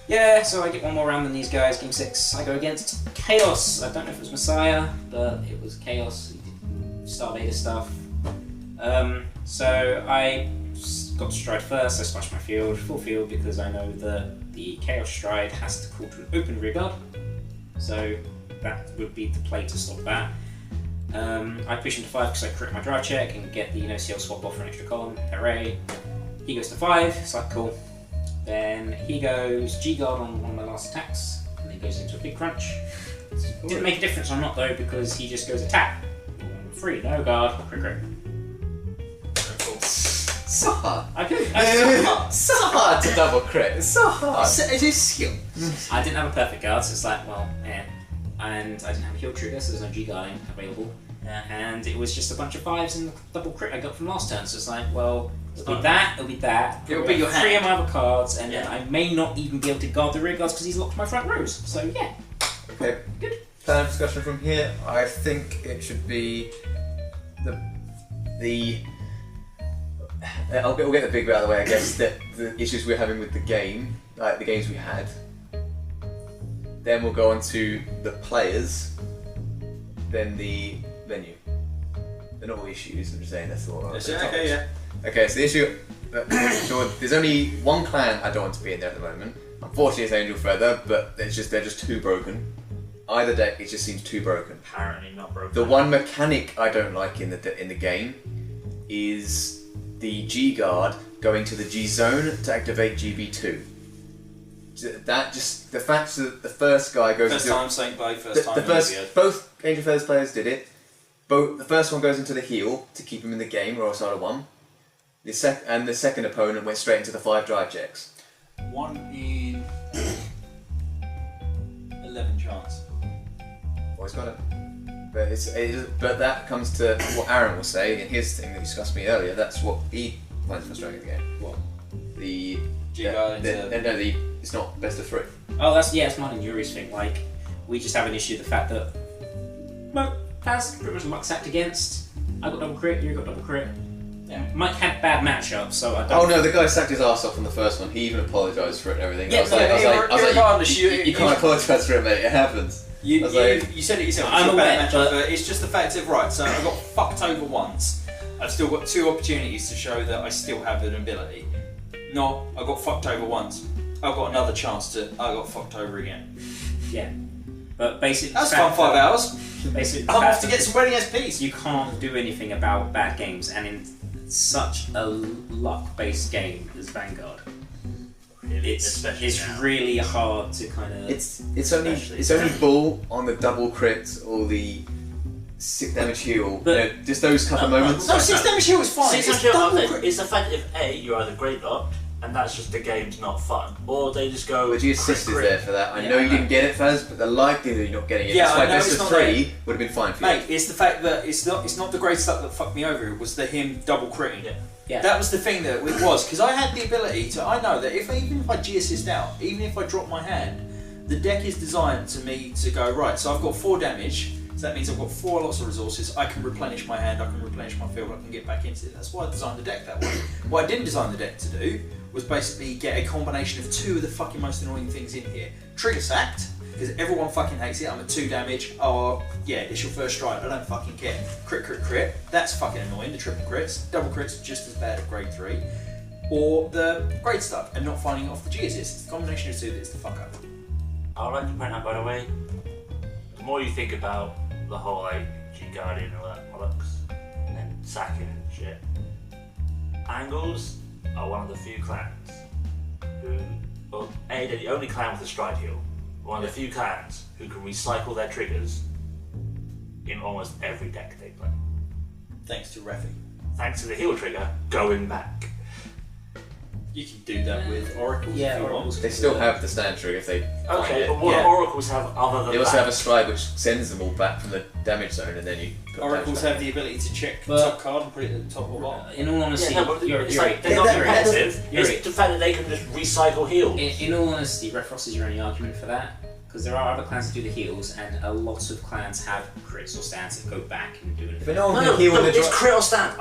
Yeah, so I get one more round than these guys. Game 6, I go against Chaos. I don't know if it was Messiah, but it was Chaos. He did Star Vader stuff. So I got to stride first. I splashed my field, full field, because I know that the Chaos stride has to call to an open rear guard. So that would be the play to stop that. I push him to 5 because I crit my drive check and get the CL swap off for an extra column. Hooray! He goes to 5. It's like cool. Then he goes G-guard on one of my last attacks, and then goes into a big crunch. Didn't make a difference or not though, because he just goes attack. 3, no guard, crit. So hard. So hard to double crit. It's so hard. It is skill. I didn't have a perfect guard, so it's like, well, and I didn't have a heal trigger, so there's no G-guarding available. Yeah. And it was just a bunch of 5s and the double crit I got from last turn, so it's like, well, it'll be that, it'll be that. It'll be your 3 hand. of my other cards, and then Yeah. I may not even be able to guard the rear guards because he's locked my front rows. So yeah, Okay. good. Plan of discussion from here. I think it should be the. We'll get the big bit out of the way. I guess that the issues we're having with the game, like the games we had. Then we'll go on to the players. Then the venue. They're not all issues. I'm just saying that's all. Okay, yeah. Okay, so the issue. There's only one clan I don't want to be in there at the moment. Unfortunately, it's Angel Feather, but they're just too broken. Either deck, it just seems too broken. Apparently not broken. The one mechanic I don't like in the game is the G guard going to the G zone to activate GB2. That just the fact that the first guy goes First into time Saint Blade, first time the first Olympiad. both Angel Feathers players did it. The first one goes into the heal to keep him in the game, or outside of 1. The second opponent went straight into the 5 drive checks. 1 in 11 chance. Always got it. But that comes to what Aaron will say in his thing that you discussed with me earlier. That's what he finds frustrating in the game. What? The G-guard into... it's not best of 3. Oh, it's mine and Yuri's thing. Like, we just have an issue with the fact that Paz pretty much luck sacked against. I got double crit, you got double crit. Yeah. Mike had bad matchups, so I don't. Oh no, the guy sacked his ass off on the first one. He even apologised for it and everything. Yeah, you can't apologise for it, mate. It happens. You said it yourself. I'm It's a bad aware, matchup, but- but it's just the fact of right. So I got fucked over once. I've still got 2 opportunities to show that I still have an ability. Not I got fucked over once. I've got another chance to. I got fucked over again. Yeah. But basically, That's fun. 5 hours. Basically, I'm off to get some wedding SPs. You can't do anything about bad games, and in such a luck-based game as Vanguard. Really, It's especially now. really hard to kind of. It's only bull on the double crit or the 6 damage heal. But- Just those couple of moments. No, 6 damage heal is fine. 6 It's damage double heal, crit. it's the fact if A, you're either great locked, and that's just the game's not fun, or they just go. But the assist is crit. there for that. I Yeah, know I you know. didn't get it first, but the likelihood of you not getting it. Yeah, That's why I know best it's of not 3 would have been fine for you. Mate, it's the fact that it's not the great stuff that fucked me over. It was him double critting. Yeah. Yeah. That was the thing that it was, because I had the ability to. I know that even if I G assist out, even if I drop my hand, the deck is designed to me to go right. So I've got 4 damage. So that means I've got 4 lots of resources. I can replenish my hand. I can replenish my field. I can get back into it. That's why I designed the deck that way. What I didn't design the deck to do was basically get a combination of 2 of the fucking most annoying things in here. Trigger sacked, because everyone fucking hates it. I'm at 2 damage. Oh, yeah, it's your first strike. I don't fucking care. Crit, crit, crit. That's fucking annoying. The triple crits. Double crits just as bad at grade 3. Or the grade stuff and not finding it off the G assist. It's the combination of 2 that's the fuck up. I would like to point out, by the way, the more you think about the whole like G Guardian and all that bollocks, and then sacking and shit, Angles are one of the few clans who, well, A, they're the only clan with a stride heal, one of the few clans who can recycle their triggers in almost every deck they play. Thanks to Rafi. Thanks to the heal trigger going back. You can do that with Oracles Yeah, if you Oracles. want. They still have the stand trigger if they find Okay, it. but what Yeah. do oracles have other than They also that? have a stride which sends them all back from the damage zone, and then you put Oracles damage back. have the ability to check the But- top card and put it at the top or bottom. In all honesty, Yeah, no, but you're it's right. like they're not Yeah, that- competitive. you're It's right. the fact that they can just recycle heals. In all honesty, Red Frost is your only argument for that. Because there are other clans that do the heals, and a lot of clans have crits or stands that go back and do anything. But no one No, can no, heal no, when they it's drop. crit or stand.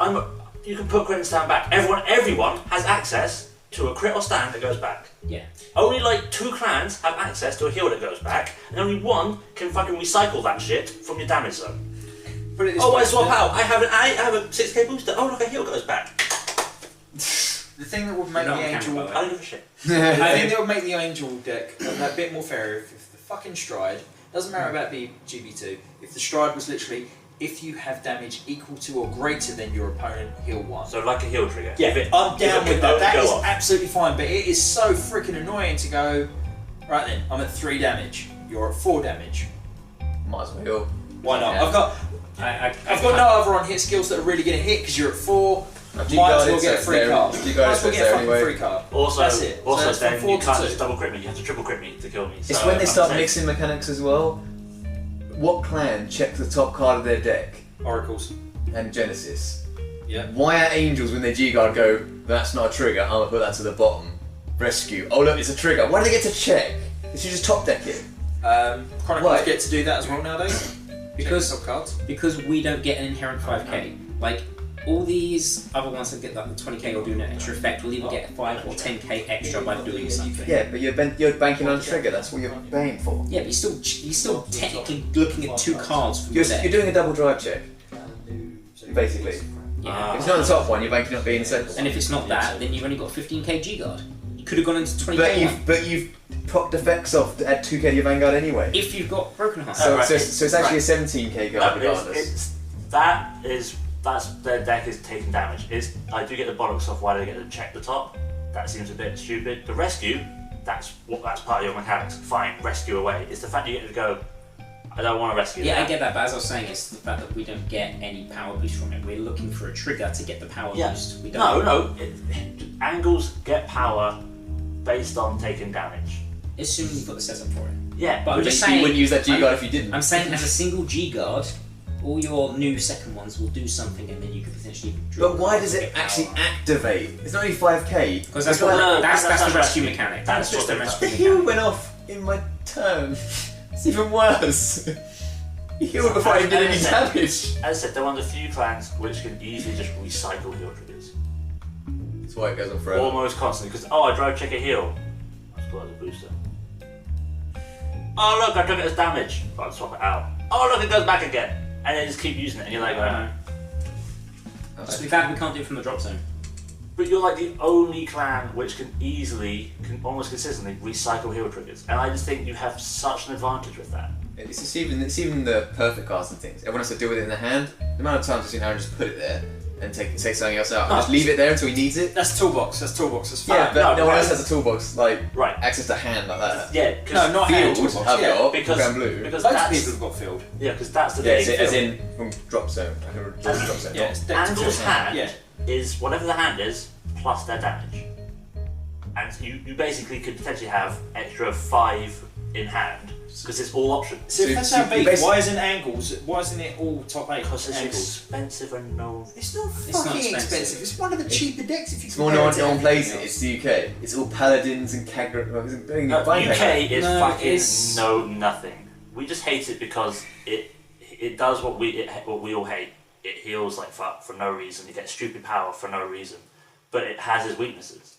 You can put crit and stand back. Everyone has access to a crit or stand that goes back. Yeah. Only like 2 clans have access to a heal that goes back, and only 1 can fucking recycle that shit from your damage zone. Put it this Oh, way, I swap out. I have a 6k booster. Oh look, a heal goes back. The thing that would make Not the on camera, angel, by the I way. don't give a shit. I think that would make the angel deck that bit more fairer if the fucking stride doesn't matter about the GB2. If the stride was literally if you have damage equal to or greater than your opponent, heal 1. So like a heal trigger. Yeah, If it- I'm if down it with can that. That go is off. absolutely fine, but it is so freaking annoying to go. Right then, I'm at 3 damage. You're at 4 damage. Might as well heal. Why not? Yeah. I've got no other on hit skills that are really going to hit because you're at 4. Might as well get a free card. Might as well get a fucking free card. Also, That's it. So also that's from then 4 you to can't 2. just double crit me. You have to triple crit me to kill me. It's So when they I'm start saying- mixing mechanics as well. What clan checks the top card of their deck? Oracles. And Genesis. Yeah. Why are angels when they G-Guard go, that's not a trigger, I'm gonna put that to the bottom. Rescue. Oh look, it's a trigger. Why do they get to check? They should just top deck it. Chronicles Why? get to do that as well nowadays. Because- Check the top cards. Because we don't get an inherent 5k. Like, all these other ones that get like the 20k or doing an extra effect will either get 5 or 10k extra by doing something. Yeah, but you're banking on a trigger, that's what you're paying for. Yeah, but you're still technically looking at 2 cards from You're, the deck. you're doing a double drive check, basically. Yeah. If it's not the top one, you're banking on being the second one. And if it's not that, then you've only got 15k G guard. You could have gone into 20k. But you've propped effects off at 2k to your Vanguard anyway. If you've got broken heart. So, right. so it's actually a 17k guard No, regardless. that's their deck is taking damage. I do get the bollocks off why they get to check the top. That seems a bit stupid. The rescue, that's part of your mechanics. Fine, rescue away. It's the fact you get to go. I don't want to rescue. Yeah, that. I get that, but as I was saying, it's the fact that we don't get any power boost from it. We're looking for a trigger to get the power Yeah. boost. We don't. No. Angles get power based on taking damage. Assuming you've got the setup for it. Yeah, But I'm But just you saying. wouldn't use that G-Guard if you didn't. I'm saying as a single G guard, all your new second ones will do something, and then you could potentially. draw But why cards does and it get actually power. activate? It's not only 5k. Because that's It's why- what that's that's the rescue rescue. mechanic. That's That's just what the they- rescue The heal mechanic. went off in my turn. It's even worse. He healed before I did any damage. As I said, they're one of the few clans which can easily just recycle heal triggers. That's why it goes on forever. Almost constantly, because I drive check a heal. Let's put it as a booster. Oh look, I took it as damage. I'll swap it out. Oh look, it goes back again. And they just keep using it, and you're like, So we found we can't do it from the drop zone. but you're like the only clan which can almost consistently recycle heal triggers. And I just think you have such an advantage with that. It's even the perfect cards and things. Everyone has to deal with it in the hand. The amount of times I've seen Aaron just put it there, and take something else out and just leave it there until he needs it. That's toolbox. That's fine. Yeah, but no one right. else has a toolbox like Right. access to hand like that. Yeah, No, not hand Field, toolbox. I've Yeah. got because brown blue. because Loads of that's people have got field. yeah, because that's the Yeah, thing. as in from drop zone. I can drop zone. Yeah, it's deck to Anvil's field. hand Yeah. is whatever the hand is plus their damage, and you basically could potentially have extra 5 in hand because it's all options. So if that's how you big, basically- why isn't angles? Why isn't it all top 8 Because it's angles? expensive and no. It's not not fucking expensive. expensive. It's one of the cheaper decks if you It's more compare no it one, to no one everything plays it. else. It's the UK. It's all paladins and Kagura. UK is No, fucking it's- nothing. We just hate it because it does what we all hate. It heals like fuck for no reason. You get stupid power for no reason, but it has its weaknesses.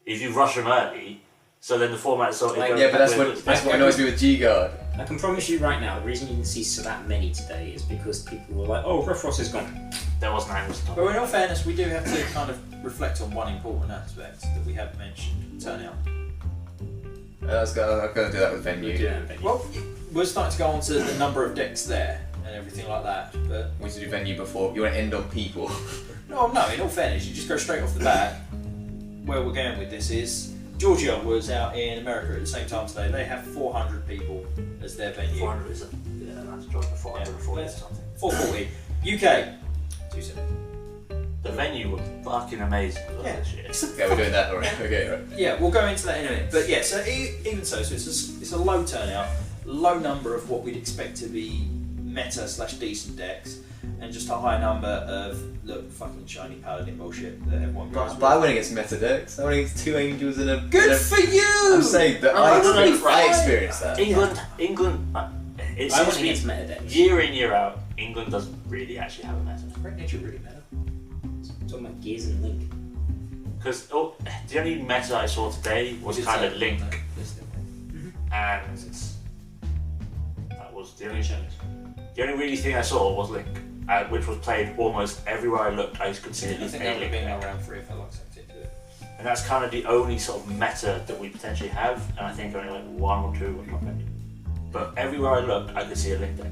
If you rush them early, so then the format sort of Like, goes Yeah, but back that's what annoys me with G-Guard. I can promise you right now, the reason you didn't see so that many today is because people were like, oh, Reffros is gone. there wasn't angles to But in all fairness, we do have to kind of reflect on one important aspect that we haven't mentioned: turnout. I've got to do that with venue. Well, we're starting to go on to the number of decks there and everything like that. But We need to do venue before. You want to end on people. no, in all fairness, you just go straight off the bat. Where we're going with this is Georgia was out in America at the same time today. They have 400 people as their venue. 400 is that's Georgia 440 or something. 440. UK. 270. The venue was fucking amazing Yeah. this year. Okay, we're doing that already. Okay, right. Yeah, we'll go into that in a minute. But yeah, so even so it's a low turnout, low number of what we'd expect to be meta / decent decks, and just a high number of fucking shiny paladin bullshit that everyone goes But I went against meta decks. I went against 2 angels and a. Good and a- for you! I'm saying that No, I experienced that. England, it I seems was to be against meta decks. year in year out. England doesn't really actually have a meta Great nature really matter. I'm talking about Gears and Link. because the only meta I saw today was kind of Link, and that was the only change. The only really thing I saw was Link, which was played almost everywhere I looked. I could see I at least think a that would have Link been deck. around 3 if I like something to do it. And that's kind of the only sort of meta that we potentially have, and I think only like 1 or 2 on top menu. But everywhere I looked, I could see a Link deck.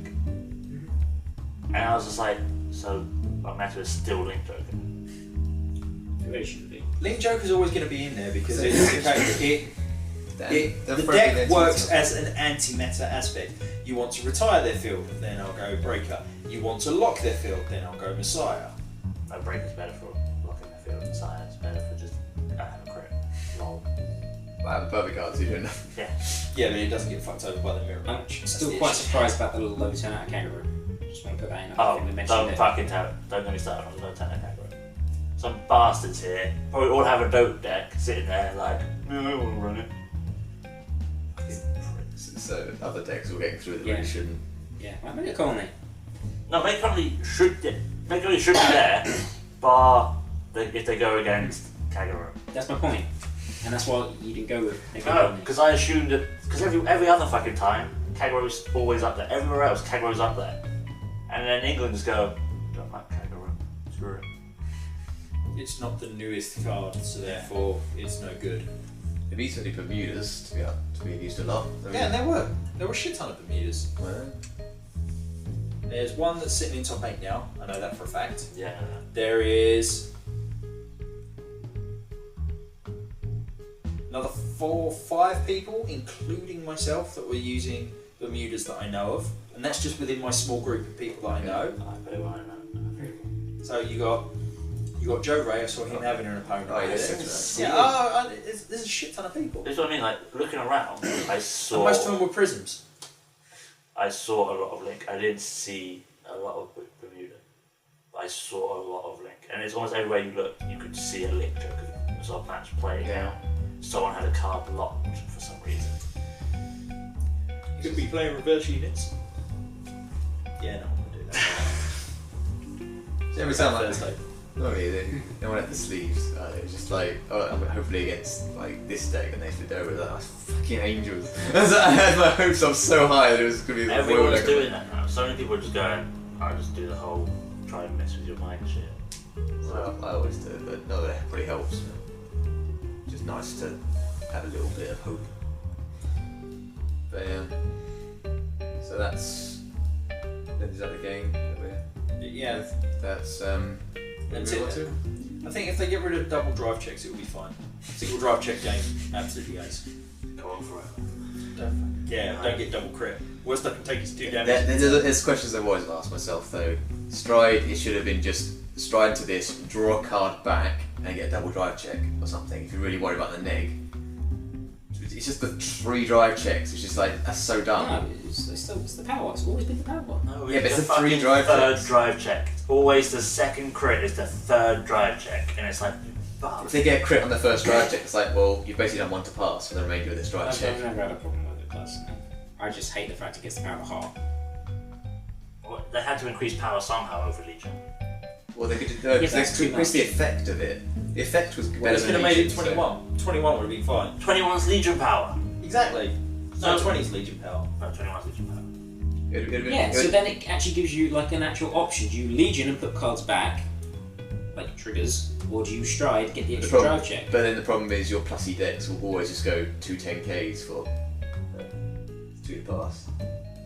And I was just like, so our meta is still Link Joker. It really shouldn't be. Link Joker's always going to be in there because the deck works as an anti-meta aspect. You want to retire their field, then I'll go Breaker. You want to lock their field, then I'll go Messiah. No, Breaker's better for locking the field, and Science better for just crit. Lol. I have the perfect cards, you don't know. Yeah. Yeah, but it doesn't get fucked over by the mirror I'm match. still quite surprised about the low turnout Kangaroo. Just want to put that in. I Oh, think we mentioned don't it. fucking tell it. Don't get me started on the low 10 aggro. Some bastards here probably all have a dope deck sitting there like, no, I want to run it. So other decks will get through that Yeah. really shouldn't. Yeah, might make a colony. No, Make Only should be there, bar if they go against Kagero. That's my point. And that's why you didn't go with Make a No, colony. because I assumed that, because every other fucking time, Kagero's always up there. Everywhere else, Kagero's up there. And then England just go, don't like Kagero, screw it. It's not the newest card, so therefore it's no good. It'd be certainly Bermudas to be used a lot. Yeah, and there were a shit ton of Bermudas. Well, There's one that's sitting in top 8 now, I know that for a fact. Yeah. There is another 4 or 5 people, including myself, that were using Bermudas that I know of, and that's just within my small group of people that I know. I bet I know. So you got Joe Ray. I saw him having an opponent. Oh, yeah, over six, there. right. Yeah, there's a shit ton of people. That's what I mean, like, looking around, I And saw... most of them were prisms. I saw a lot of Link. I didn't see a lot of Bermuda. I saw a lot of Link. And it's almost everywhere you look, you could see a Link Joker sort of match playing out. Someone had a card locked for some reason. You could be playing reverse units. Yeah, no, I'm gonna do that. every time I Thursday. not really. They went at the sleeves. It's just like, oh, I'm hopefully against like this deck, and they flipped over that. Fucking angels. I had my hopes up so high that it was gonna be the foil Everyone's deck. doing that now. So many people are just going, I'll just do the whole try and mess with your mind shit. Well, I always do, but no, that pretty helps. Just nice to have a little bit of hope. But yeah. So that's. Is that the game that we're Yeah. with? That's That's Really want it. to? I think if they get rid of double drive checks, it will be fine. Single drive check game, absolutely ace. Go on forever. Don't get double crit. Worst that can take is 2 damage. There's questions I've always asked myself though. Stride, it should have been just stride to this, draw a card back, and get a double drive check or something. If you're really worried about the neg, it's just the 3 drive checks. It's just like that's so dumb. No, it's the power. It's always been the power one. No, Yeah, but it's the 3 fucking drive third checks. drive check. It's always the second crit is the third drive check, and it's like, fuck. If they get a crit on the first drive check, it's like, well, you've basically done 1 to pass for the remainder of this drive I've check. never had a problem with it personally. I just hate the fact it gets the power of heart. Well, they had to increase power somehow over Legion. Well, they could no, because that's they too increased the much. effect of it. The effect was Well, better it's than going to make it Legion, so- 21. 21 would have been fine. 21's Legion power. Exactly. No, So- 20's Legion power. No, 21's Legion power. It'd have been- Yeah, it so would- then it actually gives you like an actual option. Do you Legion and put cards back, like triggers, or do you Stride, get the the extra problem- drive check? But then the problem is your plussy decks will always just go 2 10Ks for 2 to pass.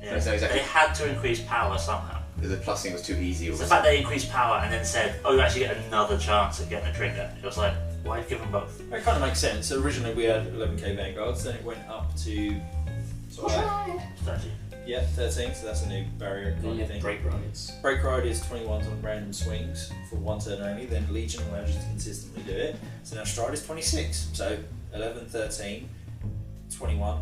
Yeah. That's not exactly- They had to increase power somehow. Because the plussing was too easy. It's the fact they increased power and then said, oh, you actually get another chance at getting a trigger. It was like, why give them both? It kind of makes sense. So originally we had 11k Vanguards, then it went up to. Sort of, 30. yeah, 13, so that's a new barrier Then kind you of have thing. break rides. Break Ride is 21s on random swings for 1 turn only, then Legion allows you to consistently do it. So now Stride is 26. So 11, 13, 21,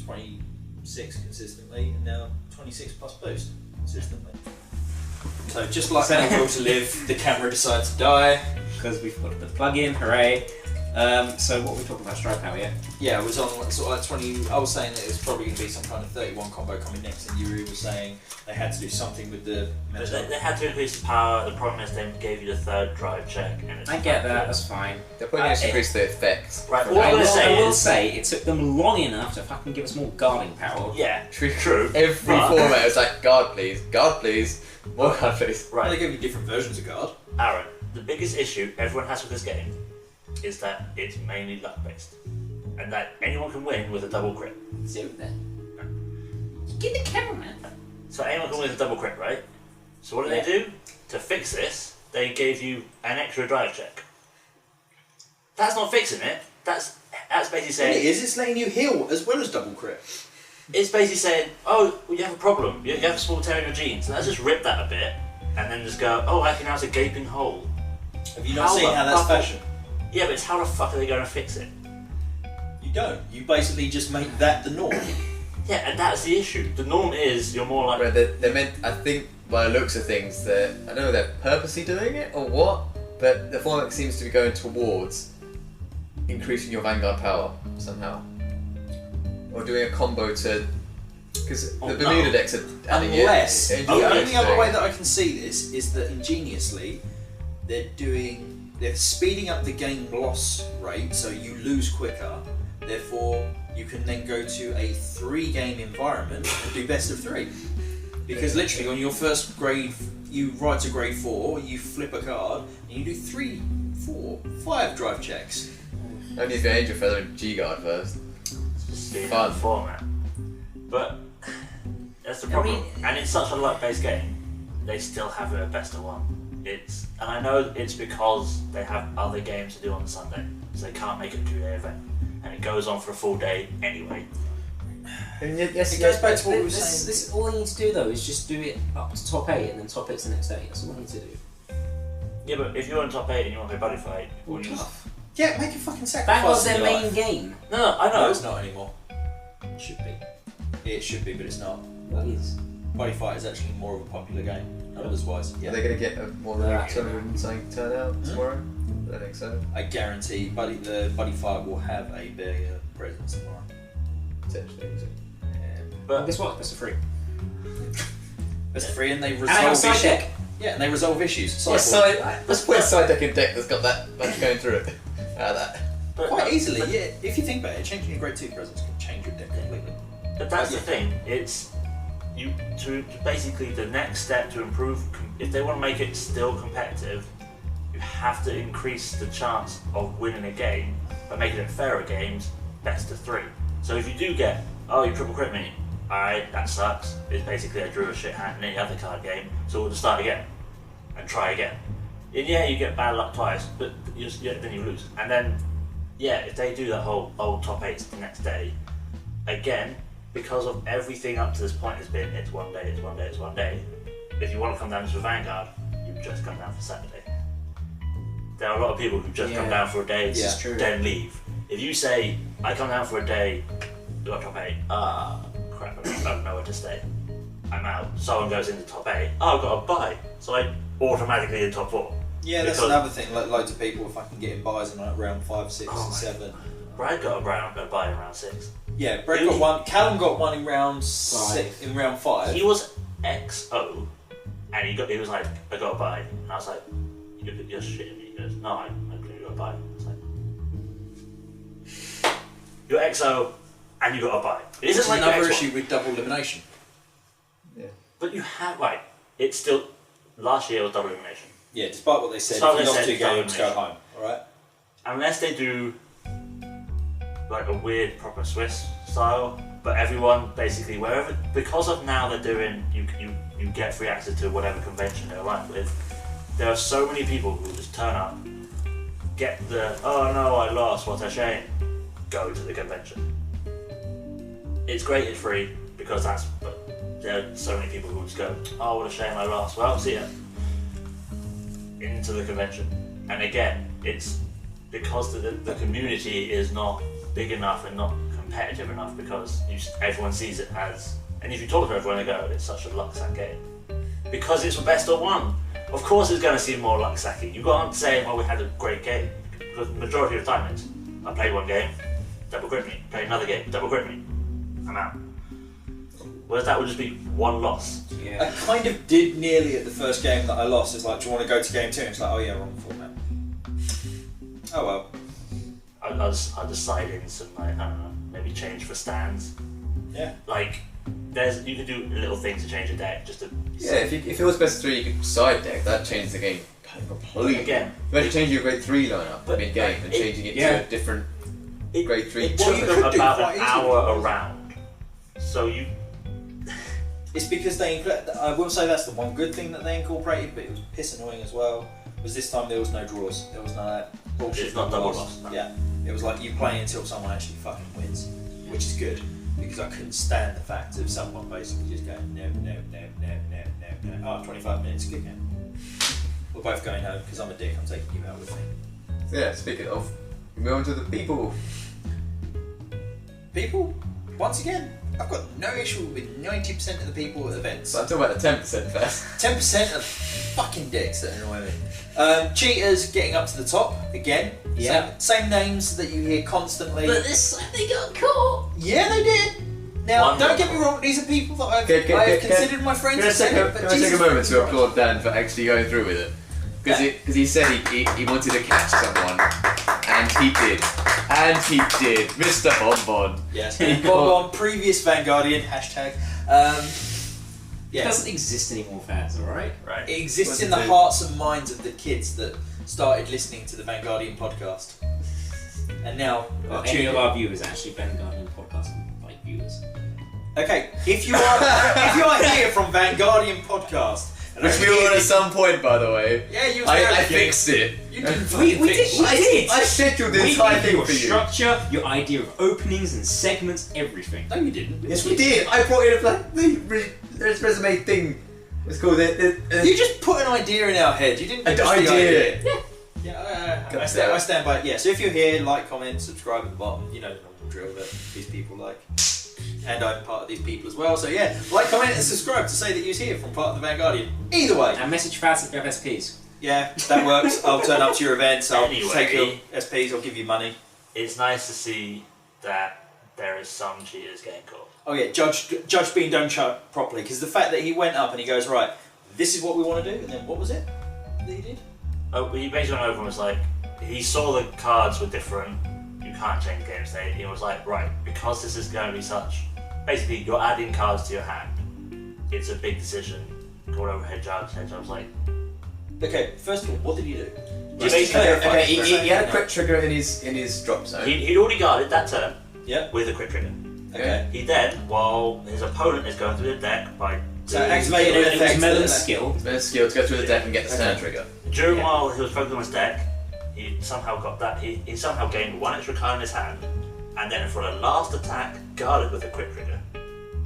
26 consistently, and now 26 plus boost consistently. So just like So- any Will to Live, the camera decides to die. Because we've got to put the plug in, hooray. So what were we talking about, Stride power, yeah? Yeah, it was on sort of like 20. I was saying that it was probably going to be some kind of 31 combo coming next, and Yuri was saying they had to do something with the But mental. they had to increase the power. The problem is they gave you the third drive check. And it's I get that, that's fine. They're probably going to increase the effects. Right, from all that. I'm gonna say I will is- say, it took them long enough to fucking give us more guarding power. Yeah, True. true. Every but- format is like, guard please, more guard please. Well, they Right, give you different versions of guard. Aaron, the biggest issue everyone has with this game is that it's mainly luck based. And that anyone can win with a double crit. Zero then. Get the camera, man. So anyone can win with a double crit, right? So what did they do? To fix this, they gave you an extra drive check. That's not fixing it. That's basically It saying is. It's letting you heal as well as double crit. it's basically saying, oh, well, you have a problem. You have a small tear in your genes. So let's just rip that a bit and then just go, oh, I can now have a gaping hole. Have you not How seen the how that's fuck- fashion? Yeah, but it's how the fuck are they going to fix it? You don't. You basically just make that the norm. Yeah, and that's the issue. The norm is you're more like Right, they're meant, I think, by the looks of things, I don't know if they're purposely doing it or what, but the format seems to be going towards increasing your Vanguard power somehow. Or doing a combo to. Because Oh, the Bermuda no. decks are adding Unless it. the only other way that I can see this is that ingeniously they're speeding up the game loss rate so you lose quicker. Therefore, you can then go to a 3-game environment and do best of 3. Because literally on your first grade, you ride to grade 4, you flip a card, and you do 3, 4, 5 drive checks. Only if you Angel Feather and G-Guard first. just speeding Fun. up the format. But that's the problem. And it's such a luck-based game, they still have it at best of 1. And I know it's because they have other games to do on the Sunday, so they can't make it a 2-day event, and it goes on for a full day anyway. And yes, It goes back to what we were This, saying. this, all you need to do though is just do it up to top 8 and then top 8's the next day. That's all you need to do. Yeah, but if you're on top 8 and you want to play Buddy Fight, Well, you just... tough. Yeah, make a fucking sacrifice. Vanguard's in their your main life. game. No, I No, know. it's not anymore. It should be. It should be, but it's not. It is. Buddy Fight is actually more of a popular game, numbers-wise. Are Yeah. they going to get more than Yeah. 200 and something turnout tomorrow? I don't think so. I guarantee the Buddy Fight will have a bigger presence tomorrow. Potentially. Well, But guess what? That's a free. That's free, and they And I have a resolve side issues. deck. Yeah, and they resolve issues. Yeah, Sideboard. let's put a side deck in deck that's got that much going through it. Out of that. Quite easily, but- yeah. If you think about it, changing your grade 2 presence can change your deck completely. But that's Yeah. the thing. It's to basically the next step to improve. If they want to make it still competitive, you have to increase the chance of winning a game by making it fairer games, best of 3. So if you do get, oh, you triple crit me, alright, that sucks. It's basically I drew a shit hand in any other card game, so we'll just start again and try again. And yeah, you get bad luck twice, but then you lose. And then, yeah, if they do that whole top 8s the next day, again, because of everything up to this point has been it's one day, it's one day, it's one day. If you want to come down to Vanguard, you just come down for Saturday. There are a lot of people who just come down for a day, then leave. If you say, I come down for a day, got top 8, crap, I don't know where to stay. I'm out. Someone goes into top 8, I've got a buy. So I automatically in top 4. Yeah, that's another thing. Like loads of people, if I can get in buys in like round 5, 6, and 7. Brad got a buy in round 6. Yeah, Brad got one. Callum got one in round 6. In round 5, he was XO, and he was like, I got a buy, and I was like, you're shitting me. He goes, no, I clearly got a buy. I was like, you're XO, and you got a buy. It isn't like another issue with double elimination. Yeah. But you have it's still last year was double elimination. Yeah, despite what they said, Despite if you what lost they 2 said, games, go home. Alright? Unless they do like a weird proper Swiss style, but everyone basically wherever, because of now they're doing you get free access to whatever convention they're aligned with. There are so many people who just turn up, get the oh no I lost, what a shame, go to the convention. It's great, it's free because but there are so many people who just go, oh what a shame I lost. Well, see ya. Into the convention, and again, it's because the community is not big enough and not competitive enough because everyone sees it as, and if you talk to everyone, they go, it's such a luck sack game because it's a best of 1. Of course, it's going to seem more luck sacky. You can't say, "Oh, we had a great game," because the majority of the time it's, I played one game, double crit me, play another game, double crit me, I'm out. Whereas that would just be 1 loss. I kind of did nearly at the first game that I lost. It's like, do you want to go to game 2? And it's like, oh yeah, wrong format. Oh well. I'll just side in some, I don't know, maybe change for stands. Yeah. You can do little things to change a deck, just to... Yeah, if it was best of 3, you could side deck. That changed the game completely. Again. You had to change your grade 3 lineup mid-game and changing it to a different grade 3. It took them about an hour around. So you... It's because I will say that's the one good thing that they incorporated, but it was piss annoying as well, was this time there was no draws. There was no that bullshit. It's not double loss. No. Yeah. It was like you play until someone actually fucking wins, which is good, because I couldn't stand the fact of someone basically just going, no. Oh, 25 minutes, good game. We're both going home, because I'm a dick, I'm taking you out with me. So yeah, speaking of, we move on to the people. People, once again, I've got no issue with 90% of the people at events. But I'm talking about the 10% first. 10% of fucking dicks that annoy me. Cheaters getting up to the top again. Yeah. Same names that you hear constantly. But this time they got caught. Yeah, they did. Now, Wonderful. don't get me wrong. These are people that I've Can considered my friends. Can I take a moment to applaud Dan for actually going through with it? Because he said he wanted to catch someone, and he did. And he did. Mr. Bonbon. Yes. Bonbon, previous Vanguardian, hashtag. It doesn't exist anymore, fans, alright? Right. It exists What's in it the do? hearts and minds of the kids that started listening to the Vanguardian podcast. And now, Well, any of our viewers actually Vanguardian podcast like viewers. okay, if you are here from Vanguardian podcast, and Which we were at some point, by the way. yeah, you. I fixed it. You didn't We fucking fix did. shit. I scheduled the We entire gave thing you for a you. structure, your idea of openings and segments, everything. No, you didn't. Yes, we did. I brought in the resume thing. It's called You just put an idea in our head. You didn't. an give us the idea. Yeah, God I stand by it. Yeah, so if you're here, like, comment, subscribe at the bottom. You know the normal drill that these people like. And I'm part of these people as well. So yeah, like, comment and subscribe to say that you're here from part of the Vanguardian. Either way. And message fans if you have SPs. Yeah, that works. I'll turn up to your events. I'll Anyway. take your SPs. I'll give you money. It's nice to see that there is some cheaters getting caught. Oh yeah, Judge Bean don't chart properly, because the fact that he went up and he goes, right, this is what we want to do, and then what was it that he did? Oh, he basically went over and was like, he saw the cards were different, you can't change game state. He was like, right, because this is going to be such, basically you're adding cards to your hand, it's a big decision. Going over Head Judge's like, Okay, first of all, what did he do? Just to clarify. Okay, he had a quick trigger in his drop zone. he'd already guarded that turn Yeah. with a quick trigger. Okay. He then, while his opponent is going through the deck by So doing- activating It was effects. Melon's skill. There's skill to go through the deck and get the turn Okay. trigger. during Yeah. while he was focusing on his deck, he somehow got that. He somehow gained 1 extra card in his hand, and then for a last attack, guarded with a quick trigger. The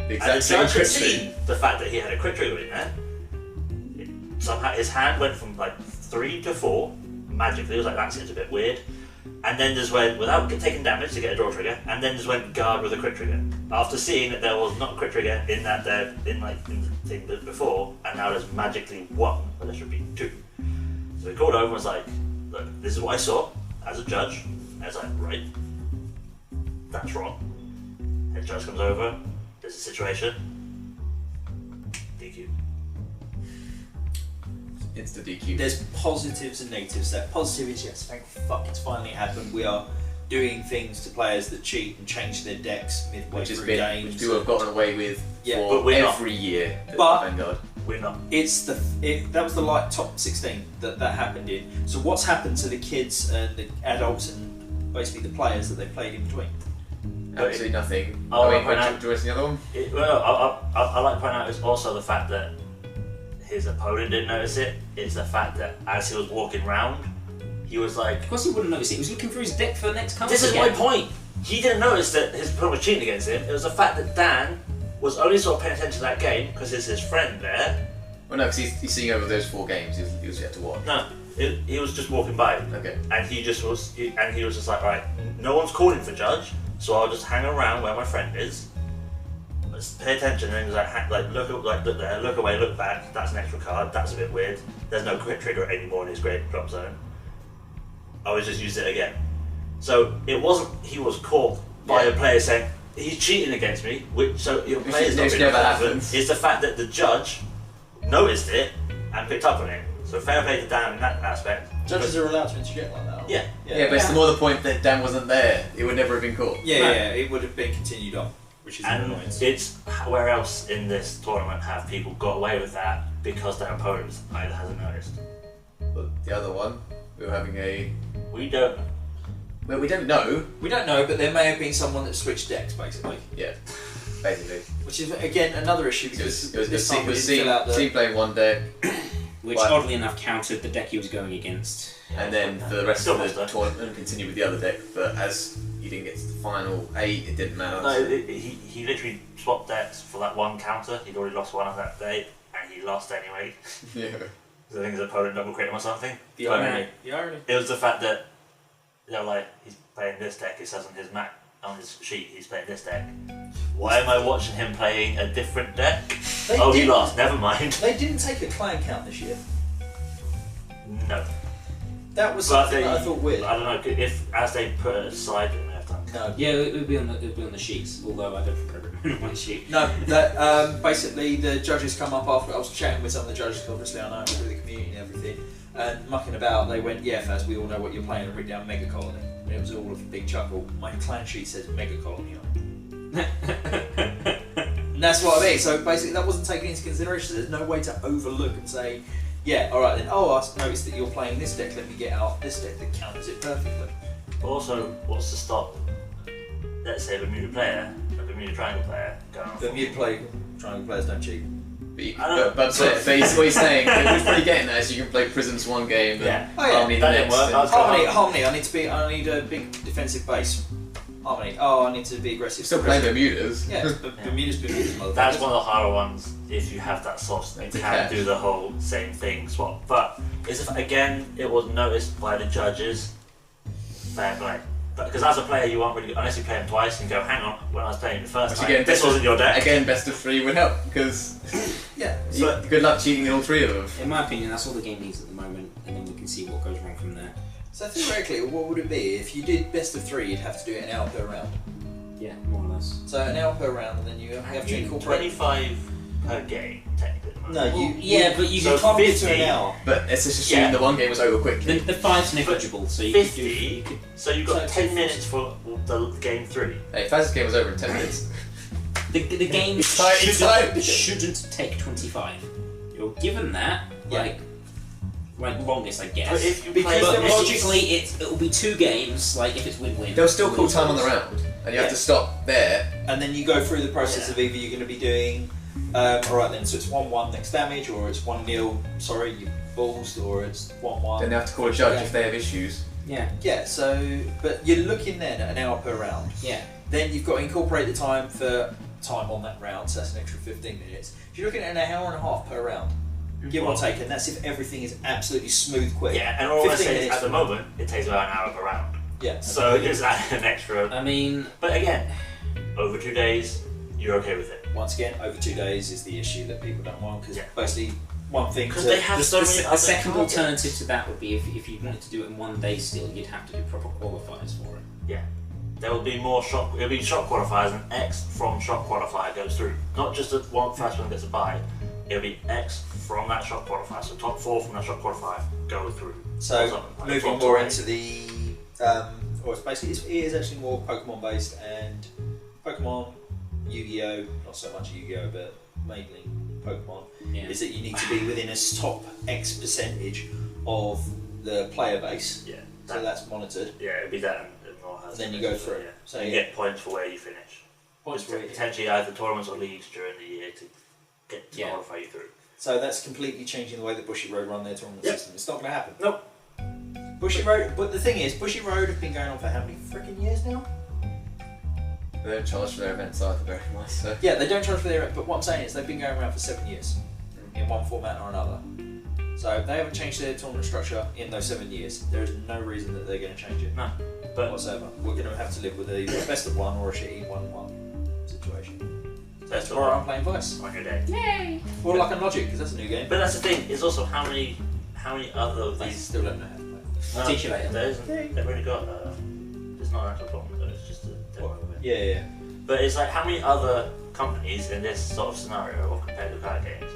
And the exact same judge had trick. seen the fact that he had a quick trigger in there. Somehow his hand went from like 3 to 4 magically. It was like, that seems a bit weird. And then just went without taking damage to get a draw trigger, and then just went guard with a quick trigger. After seeing that there was not a quick trigger in that in the thing before, and now there's magically 1, but there should be 2. So he called over and was like, "Look, this is what I saw as a judge." And I was like, "Right, that's wrong." And the judge comes over. There's a situation. DQ. Insta DQ. There's positives and negatives. That positive is yes, thank fuck it's finally happened. We are doing things to players that cheat and change their decks midway Which has through been, games. which people have gotten away with Yeah, for but we're not. every year. at But- Vanguard. We're not. It's that was the light top 16 that happened in. So what's happened to the kids and the adults and basically the players that they played in between? Absolutely nothing. Oh, I mean, when I- do you want to see the other one? I like to point out is also the fact that his opponent didn't notice it. It's the fact that as he was walking round, he was like, Of course he wouldn't notice it. He was looking for his deck for the next card. "This is my again. point." He didn't notice that his opponent was cheating against him. It was the fact that Dan was only sort of paying attention to that game because it's his friend there. Well, no, because he's seeing over those 4 games. He was yet to watch. No, he was just walking by. Okay. And he was just like, right, no one's calling for judge, so I'll just hang around where my friend is. Let's pay attention. And he was like, look there, look away, look back. That's an extra card. That's a bit weird. There's no quick trigger anymore in his great drop zone. I always just used it again. So it wasn't he was caught by a player saying he's cheating against me. So your player's not which been never relevant. happens. It's the fact that the judge noticed it and picked up on it. So fair play to Dan in that aspect. Judges are allowed to interject like that. Yeah. Yeah, but it's the more the point that Dan wasn't there. It would never have been caught. Yeah, it would have been continued on, which is an And annoyance. it's where else in this tournament have people got away with that because their opponent either hasn't noticed. But the other one, we were having a... We don't. Well, we don't know. We don't know, but there may have been someone that switched decks, basically. Yeah, basically. Which is, again, another issue because this time we didn't fill out the... playing one deck, Which Well- oddly enough countered the deck he was going against. and then for the rest Still of the lost, though. tournament, continue with the other deck. But as you didn't get to the final 8, it didn't matter. No, he literally swapped decks for that one counter. He'd already lost one on that day, and he lost anyway. Yeah. I think his opponent double crit him or something. The irony. The irony. It was the fact that they're like, he's playing this deck. It says on his his sheet he's playing this deck. Why am I watching him playing a different deck? They Oh, he didn't- lost. Never mind. They didn't take a clan count this year. No. That was But something that I thought weird. I don't know if as they put it aside, they may have done. No. Yeah, it would be on the sheets. Although I don't think I remember my sheet. No, that basically the judges come up after. I was chatting with some of the judges, 'cause obviously I know through the community and everything, and mucking about. They went, "Yeah, Faz, we all know what you're playing," and written down Mega Colony. And it was all a big chuckle. My clan sheet says Mega Colony on it. And that's what I mean. So basically, that wasn't taken into consideration. There's no way to overlook and say, "Yeah, all right then. Oh, I noticed that you're playing this deck. Let me get out this deck that counters it perfectly." Also, what's to stop? Let's say a Bermuda player, a Bermuda Triangle player, going. The mute play triangle players don't cheat. I don't know. But what he's saying, what he's probably getting at is you can play Prisms one game, Yeah. and Oh, yeah. Harmony the That didn't next. work. and- That was Harmony, good. Harmony. I need a big defensive base. Harmony. Oh, I need to be aggressive. Still playing Bermudas. Yeah, Bermuda's motherfuckers. That's one of the harder ones. If you have that sauce, you That's a can catch. do the whole same thing swap. But again, it was noticed by the judges. Fair play. Because as a player, you won't really, unless you play him twice and go, hang on, when I was playing the first Which time, again, this wasn't your deck. Again, best of 3 would help, because Yeah. good luck cheating in all 3 of them. In my opinion, that's all the game needs at the moment, and then we can see what goes wrong from there. So theoretically, what would it be if you did best of 3? You'd have to do it an hour per round. Yeah, more or less. So an hour per round, and then you have to incorporate. 25 per game, technically. No, you. Yeah, but you So You can't get to 50. an hour. But let's just assume Yeah. the one game was over quickly. The 5's negligible, so you 50. could do. You could, So you've got So 10 it's- minutes for the game 3. Hey, Faz's game was over in 10 minutes. the game It's tight, it's tight. shouldn't take 25. You're given that, Yeah. like longest, I guess. But if you Because play But the logically, it'll be 2 games, like if it's win-win. They'll still call time on the round, and you have Yeah. to stop there and then you go through the process of either you're going to be doing, alright then, so it's 1-1 next damage, or it's 1-0, sorry, you balls, or it's 1-1. Then they have to call a judge if they have issues. Yeah. Yeah, so, but you're looking then at an hour per round. Yeah. Then you've got to incorporate the time for time on that round, so that's an extra 15 minutes. If you're looking at an hour and a half per round, give or take, and that's if everything is absolutely smooth quick. Yeah, and all I 15 say is minutes. at the moment it takes about an hour per round. Yeah. So just add an extra. I mean, But again, over 2 days, you're okay with it. Once again, over 2 days is the issue that people don't want, because Yeah. basically one thing Because to- they have so many the other second card games. alternative to that would be if you wanted to do it in 1 day still, you'd have to do proper qualifiers for it. Yeah. There will be more shot. It'll be shot qualifiers, and X from shot qualifier goes through. Not just the first one gets a bye. It'll be X from that shot qualifier. So top 4 from that shot qualifier go through. Or So something like moving from more top into the, or it's basically it is actually more Pokemon based, and Pokemon, Yu-Gi-Oh, not so much Yu-Gi-Oh, but mainly Pokemon, Yeah. is that you need to be within a top X percentage of the player base. Yeah. So that's monitored. Yeah, it'll be that and more. And then you go through. Yeah. So So you yeah. get points for where you finish. Points Just for it. potentially either tournaments or leagues during the year to get to Yeah. qualify you through. So that's completely changing the way that Bushy Road run their tournament Yep. system. It's not going to happen. Nope. Bushy Road, but the thing is, Bushy Road have been going on for how many freaking years now? They don't charge for their events either very much, so. Yeah, they don't charge for their, but what I'm saying is they've been going around for 7 years in one format or another. So they haven't changed their tournament structure in those 7 years. There is no reason that they're going to change it No. But whatsoever. We're going to have to live with a best of one or a shitty 1-1 situation. So That's tomorrow what I'm playing Vice. on your day. Yay! Or Luck and Logic, because that's a new game. But that's the thing. It's also how many other of I these. still don't know how to play. I'll teach you later. There isn't. They've already got. It's not an actual problem. Though. It's just a demo of it. Yeah. But it's like how many other companies in this sort of scenario of competitive card games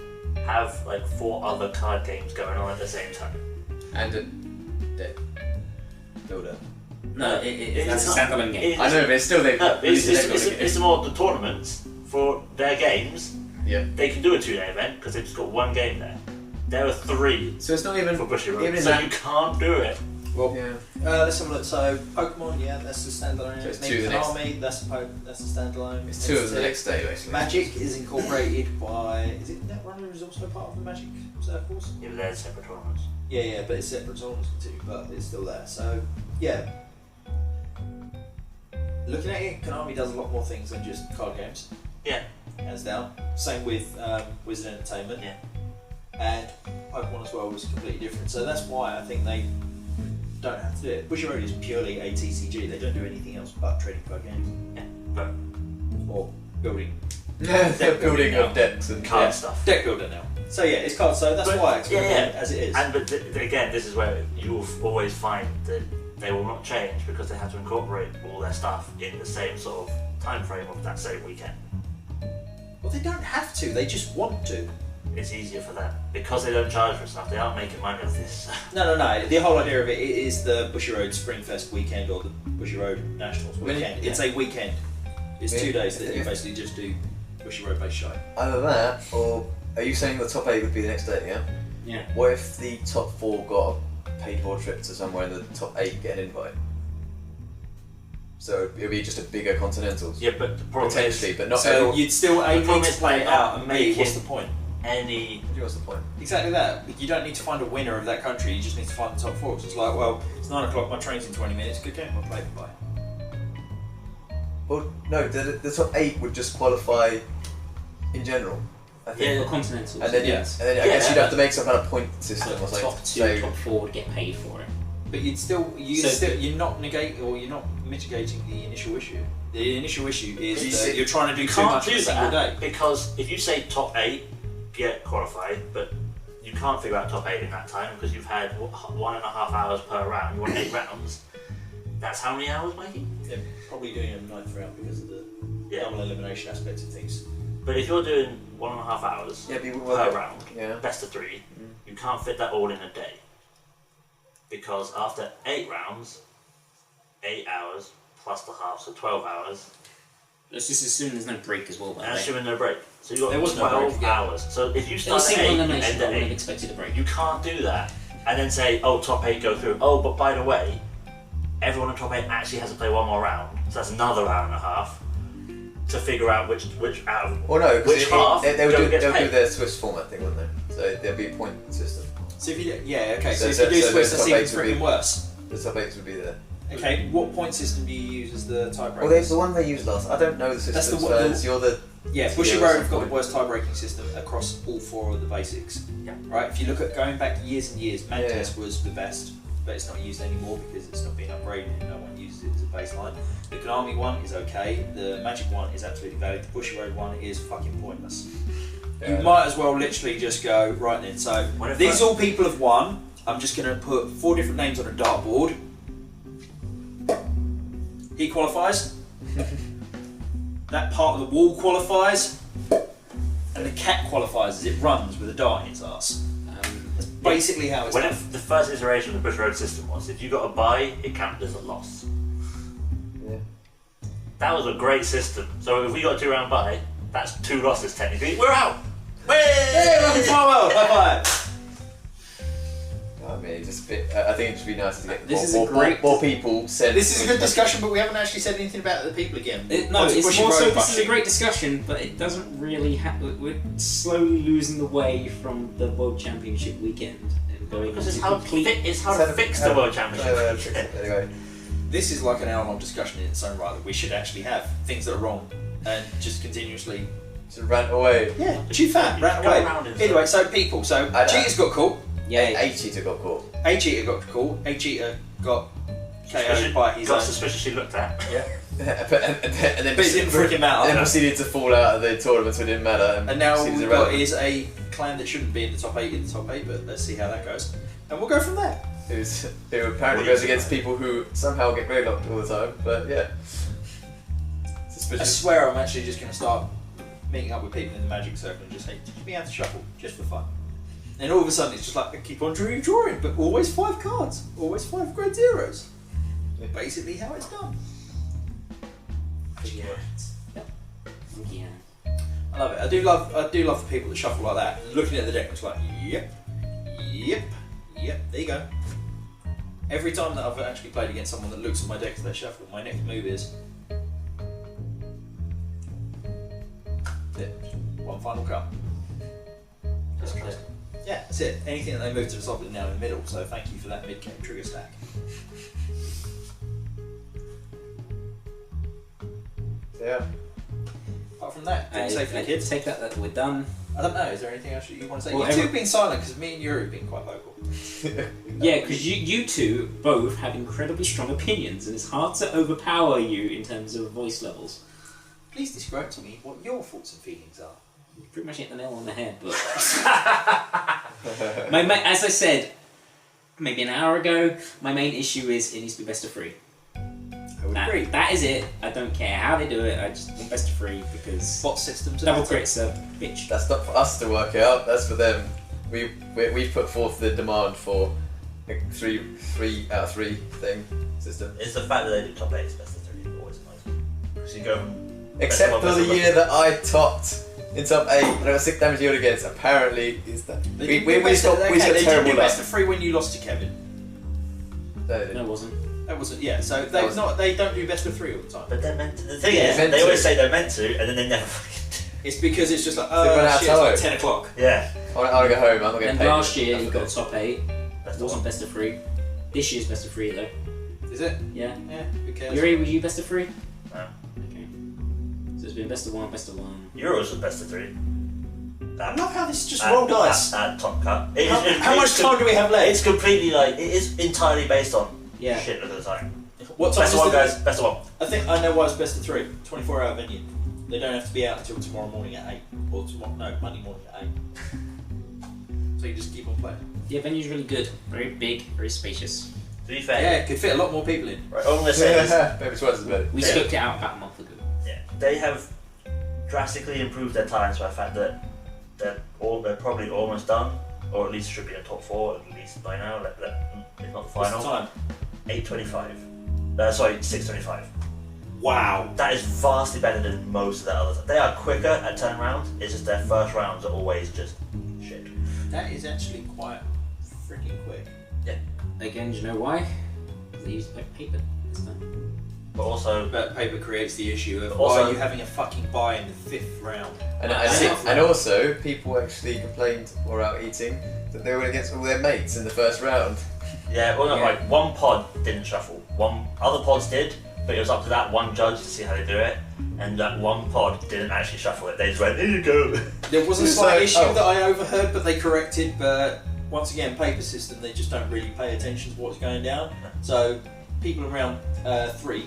have like 4 other card games going on at the same time? And a deck builder. No, that's a not- standalone game. I know, but it's still they. No, release a deck builder game. it's more the tournaments for their games. Yeah. They can do a 2-day event because they've just got 1 game there. There are 3 So it's not even for Bushy Road, even in so that. you can't do it. Well, Yeah. let's have a look. So Pokemon, yeah, that's the standalone. So it's 2 the next- Konami, that's a standalone. It's 2 of them the next day basically. Magic is incorporated by. Is it Netrunner is also part of the Magic circles? Yeah, but they're separate tournaments. Yeah, but it's separate tournaments too, but it's still there. So yeah. Looking at it, Konami does a lot more things than just card games. Yeah. Hands down. Same with Wizard Entertainment. Yeah. And Pokemon as well was completely different. So that's why I think they don't have to do it. Bushy Road is purely a TCG. They don't do anything else but trading card games. Yeah. But Or building. They're building up decks and card stuff. Deck builder now. So yeah, it's cards. So that's But- why it's yeah, as it is. And but again, this is where you will always find that they will not change because they have to incorporate all their stuff in the same sort of time frame of that same weekend. Well, they don't have to. They just want to. It's easier for them because they don't charge for stuff. They aren't making money off this. No. The whole idea of it is the Bushy Road Springfest weekend or the Bushy Road Nationals When it- weekend. It's a weekend. It's 2 days that you If- basically just do Bushy Road based show. Either that, or are you saying the top 8 would be the next day? Yeah. Yeah. What if the top 4 got a paid board trip to somewhere and the top 8 get an invite? So it'll be just a bigger Continentals. Yeah, but the problem Potentially, is but not So everyone. you'd still aim problem to is play it they're out not and make what's the making- point? any What's the point? Exactly that. You don't need to find a winner of that country, you just need to find the top 4. So it's like, well, it's 9 o'clock, my train's in 20 minutes, good game, I'll play it, bye. Well, no, the top 8 would just qualify in general. I think. For Continentals. And then, Yes. and then I Yeah. guess you'd have to make some kind of point system or something. top 2, So- top 4 would get paid for it. But you're So- not negating or you're not mitigating the initial issue. The initial issue But is you that see- you're trying to do You too can't much in do a single that day. because if you say top 8 get qualified, but you can't figure out top 8 in that time because you've had 1.5 hours per round. You want 8 rounds. That's how many hours, Mikey? Yeah, probably doing a 9th round because of the Yeah. double elimination aspect of things. But if you're doing 1.5 hours Yeah, people per will. round, Yeah. best of 3, you can't fit that all in a day. Because after 8 rounds, 8 hours plus the half, so 12 hours, Let's just assume there's no break as well, by the and way. assuming no break. So you've got There was no 12 break, yeah. hours. So if you It start was at single 8 elimination, and but I end would at have 8, expected a break. you can't do that and then say, oh, top 8 go through. Oh, but by the way, everyone in top 8 actually has to play one more round, so that's another hour and a half. to figure out which out of Well, no, which half they'll don't do get paid. their Swiss format thing, wouldn't they? So there'll be a point system. So if you do, yeah, okay. So, So- if you do so Swiss, the that's top even eight would freaking be- worse. The top 8s would be there. Okay, what point system do you use as the tiebreaker? Well, the one they used last. I don't know the system. That's the one- so you're the. Yeah, Bushy Yeah, Road that's have the got point. the worst tie-breaking system across all 4 of the basics. Yeah. Right, if you look at going back years and years, Mantis Yeah. was the best, but it's not used anymore because it's not being upgraded and no one uses it as a baseline. The Konami one is okay, the Magic one is absolutely valid, the Bushy Road one is fucking pointless. You Yeah. might as well literally just go, right then, so What if these all people have won, I'm just going to put 4 different names on a dartboard. He qualifies. That part of the wall qualifies. And the cat qualifies as it runs with a dart in its ass. That's basically how it's When done. the first iteration of the Bush Road system was, if you got a buy, it counted as a loss. Yeah. That was a great system. So if we got a 2-round buy, that's 2 losses technically. We're out. Hey, welcome to our world. High five. I mean, I think it'd just be nice to get This is a great- more people send. This is a good discussion, but we haven't actually said anything about the people again. No, What's it's Bushy more so Road this is a fucking- great discussion, but it doesn't really we're slowly losing the way from the World Championship weekend and going Because it's into how, complete... it's how to fix the World Championship. Anyway, This is like an hour-long discussion in its own right that we should actually have. Things that are wrong, and just continuously. just rant away. Yeah, chew fat, ran Go away. around in Anyway, so people. So I know. Cheetah's got caught. Yay. A cheater got caught. A Cheetah got caught. A Cheetah got KO'd Suspicious- by his got own. suspiciously looked at. Yeah. and then But it didn't freaking matter. And then proceeded to fall out of the tournament, so it didn't matter. And now proceeded we've to got run. is a clan that shouldn't be in the top 8 in the top 8, but let's see how that goes. And we'll go from there. Who apparently goes against people who somehow get gridlocked all the time, but yeah. I Suspicious. swear I'm actually just going to start meeting up with people in the Magic Circle and just say, teach me how to shuffle, just for fun. And all of a sudden it's just like, I keep on drawing, but always 5 cards, always 5 grade zeros. Basically how it's done. Yeah. I love it. I do love the people that shuffle like that. And looking at the deck, it's like, yep, there you go. Every time that I've actually played against someone that looks at my deck as they shuffle, my next move is one final cut. Just trust. Yeah, that's it. Anything that they move to the top is now in the middle, so thank you for that mid-game trigger stack. Yeah. Apart from that, didn't say for the kids. Take that we're done. I don't know, is there anything else that you want to say? Well, You two have been silent because me and Yuri have been quite vocal. Yeah, because you two both have incredibly strong opinions, and it's hard to overpower you in terms of voice levels. Please describe to me what your thoughts and feelings are. You pretty much hit the nail on the head, but as I said maybe an hour ago, my main issue is it needs to be best of 3. I would agree. That is it. I don't care how they do it. I just want best of 3 because What systems are double better? crits are bitch. That's not for us to work out, that's for them. We put forth the demand for a 3 out of 3 thing system. It's the fact that they do top 8 is best of 3 always nice. Because you go from Except best for of the one, year that I topped in top 8 and I was 6 damage yield against, apparently is that. They We did do best of- got okay, they did terrible do best luck. of 3 when you lost to Kevin. No, they No, it didn't. wasn't. That wasn't, yeah, so That was- they don't do best of 3 all the time. But they're meant to. The thing Yeah, is, meant they to. always say they're meant to, and then they never fucking It's because it's just like, They run out of shit, it's like time. 10 o'clock. do. Yeah. I want to go home, I'm not getting And paid. last year That's he what got it is. top 8. Best It of wasn't one. best of 3. This year's best of 3 though. Is it? Yeah. Yeah, who cares? Yuri, were you best of 3? No. Okay. So it's been best of 1, best of 1. Euros was best of 3. I love how this is just At- roll dice. At top cut. How much time do we have left? It's completely like, it is entirely based on Yeah. shit at the time. What time Best is of one, the- guys. Best of one. I think I know why it's best of 3. 24-hour venue. They don't have to be out until tomorrow morning at 8. Or Monday morning at 8. So you just keep on playing. The venue's really good. Very big, very spacious. To be fair, Yeah, it could fit a lot more people in. right, all I'm gonna say is, Maybe twice as many. We Yeah. scoped it out about a month ago. yeah, they have drastically improved their times by the fact that they're probably almost done, or at least should be in the top 4 at least by now. If not the What's final. the time? 8:25. Sorry, 6:25. Wow. That is vastly better than most of the others. They are quicker at turnaround. It's just their first rounds are always just shit. That is actually quite freaking quick. Again, do you know why? They used paper this time. But also, But paper creates the issue of Also- why are you having a fucking buy in the 5th round? And also, people actually complained while out eating that they were against all their mates in the first round. yeah, well, no, like one pod didn't shuffle. One other pods did, but it was up to that one judge to see how they do it. And that one pod didn't actually shuffle it. They just went, here you go. There was a It's slight like, issue oh. that I overheard, but they corrected. But once again, paper system, they just don't really pay attention to what's going down. So people in round 3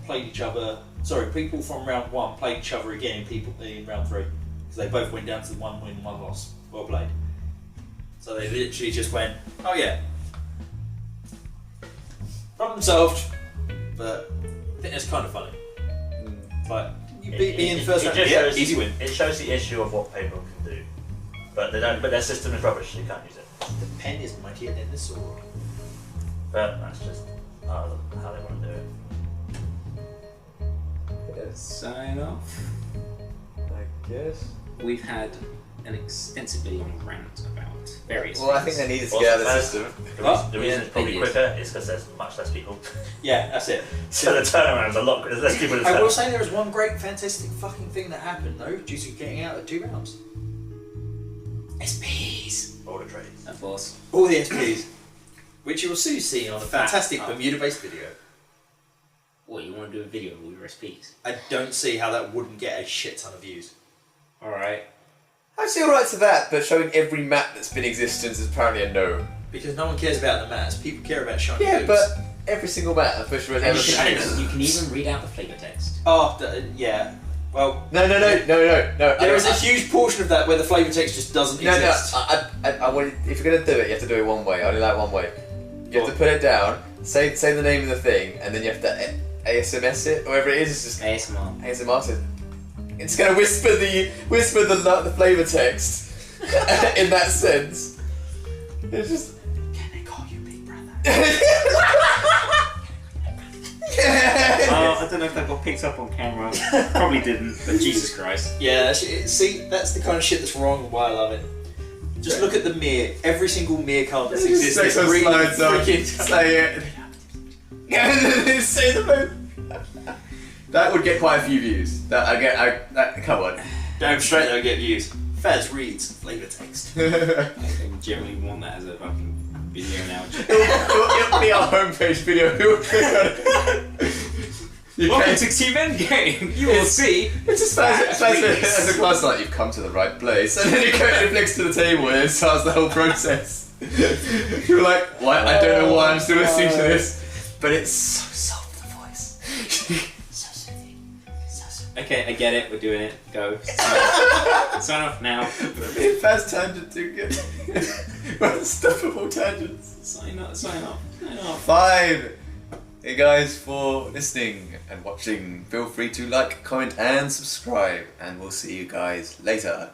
played each other. Sorry, people from round 1 played each other again. People in round 3 because they both went down to the 1 win, 1 loss. Well played. So they literally just went, oh yeah, problem solved. But I think that's kind of funny. Like you beat me in the first round. just Yeah, shows- easy win. It shows the issue of what paper can do. But they don't. But their system is rubbish, so you can't use it. The pen is mightier than the sword. But that's just how they want to do it. Sign off. I guess. We've had an extensively long rant about various Well, I think they needed to get out of the system. The reason it's probably it is. quicker is because there's much less people. Yeah, that's it. So the turnaround's a lot. There's less people to I turn. will say there was one great, fantastic fucking thing that happened though, due to getting out of 2 rounds. SPs. All the trades. Of course. All the SPs. Which you will soon see on a fantastic Oh. Bermuda-based video. What, you want to do a video of all your SPs? I don't see how that wouldn't get a shit ton of views. Alright. I'm still right to that, but showing every map that's been in existence is apparently a no. Because no one cares about the maps, people care about shiny Yeah, boobs. but every single map I'm pretty sure has And ever you, been. can, you can even read out the flavour text. Oh, yeah. Well, No. there is a huge portion of that where the flavour text just doesn't No, exist. I want. If you're gonna do it, you have to do it one way. I only like one way. You have to put it down, say the name of the thing, and then you have to ASMS it, or whatever it is. It's just ASMR. ASMR. So it's gonna whisper the flavor text in that sense. It's just. Can they call you Big Brother? I don't know if that got picked up on camera. Probably didn't, but Jesus Christ. Yeah, see, that's the kind of shit that's wrong and why I love it. Just look at the mirror. Every single mirror card that's existed. Slides on. freaking Say it. Say the move. That would get quite a few views. Come on. Damn straight they'll get views. Faz reads flavor text. I generally want that as a fucking video now. It'll be our homepage video. Who will click on it? You Welcome can- to Team Endgame. You will see. It's just as a class like you've come to the right place, and then you go and it flicks to the table and it starts the whole process. You're like, what? I don't know why I'm still listening to this, but it's so soft, the voice. So soothing. So soothing. Okay, I get it. We're doing it. Go. Sign off now. Being fast tangent too good. Unstoppable tangents. Sign off. Sign off. Sign off. 5. Hey guys, for listening and watching. Feel free to like, comment, and subscribe, and we'll see you guys later.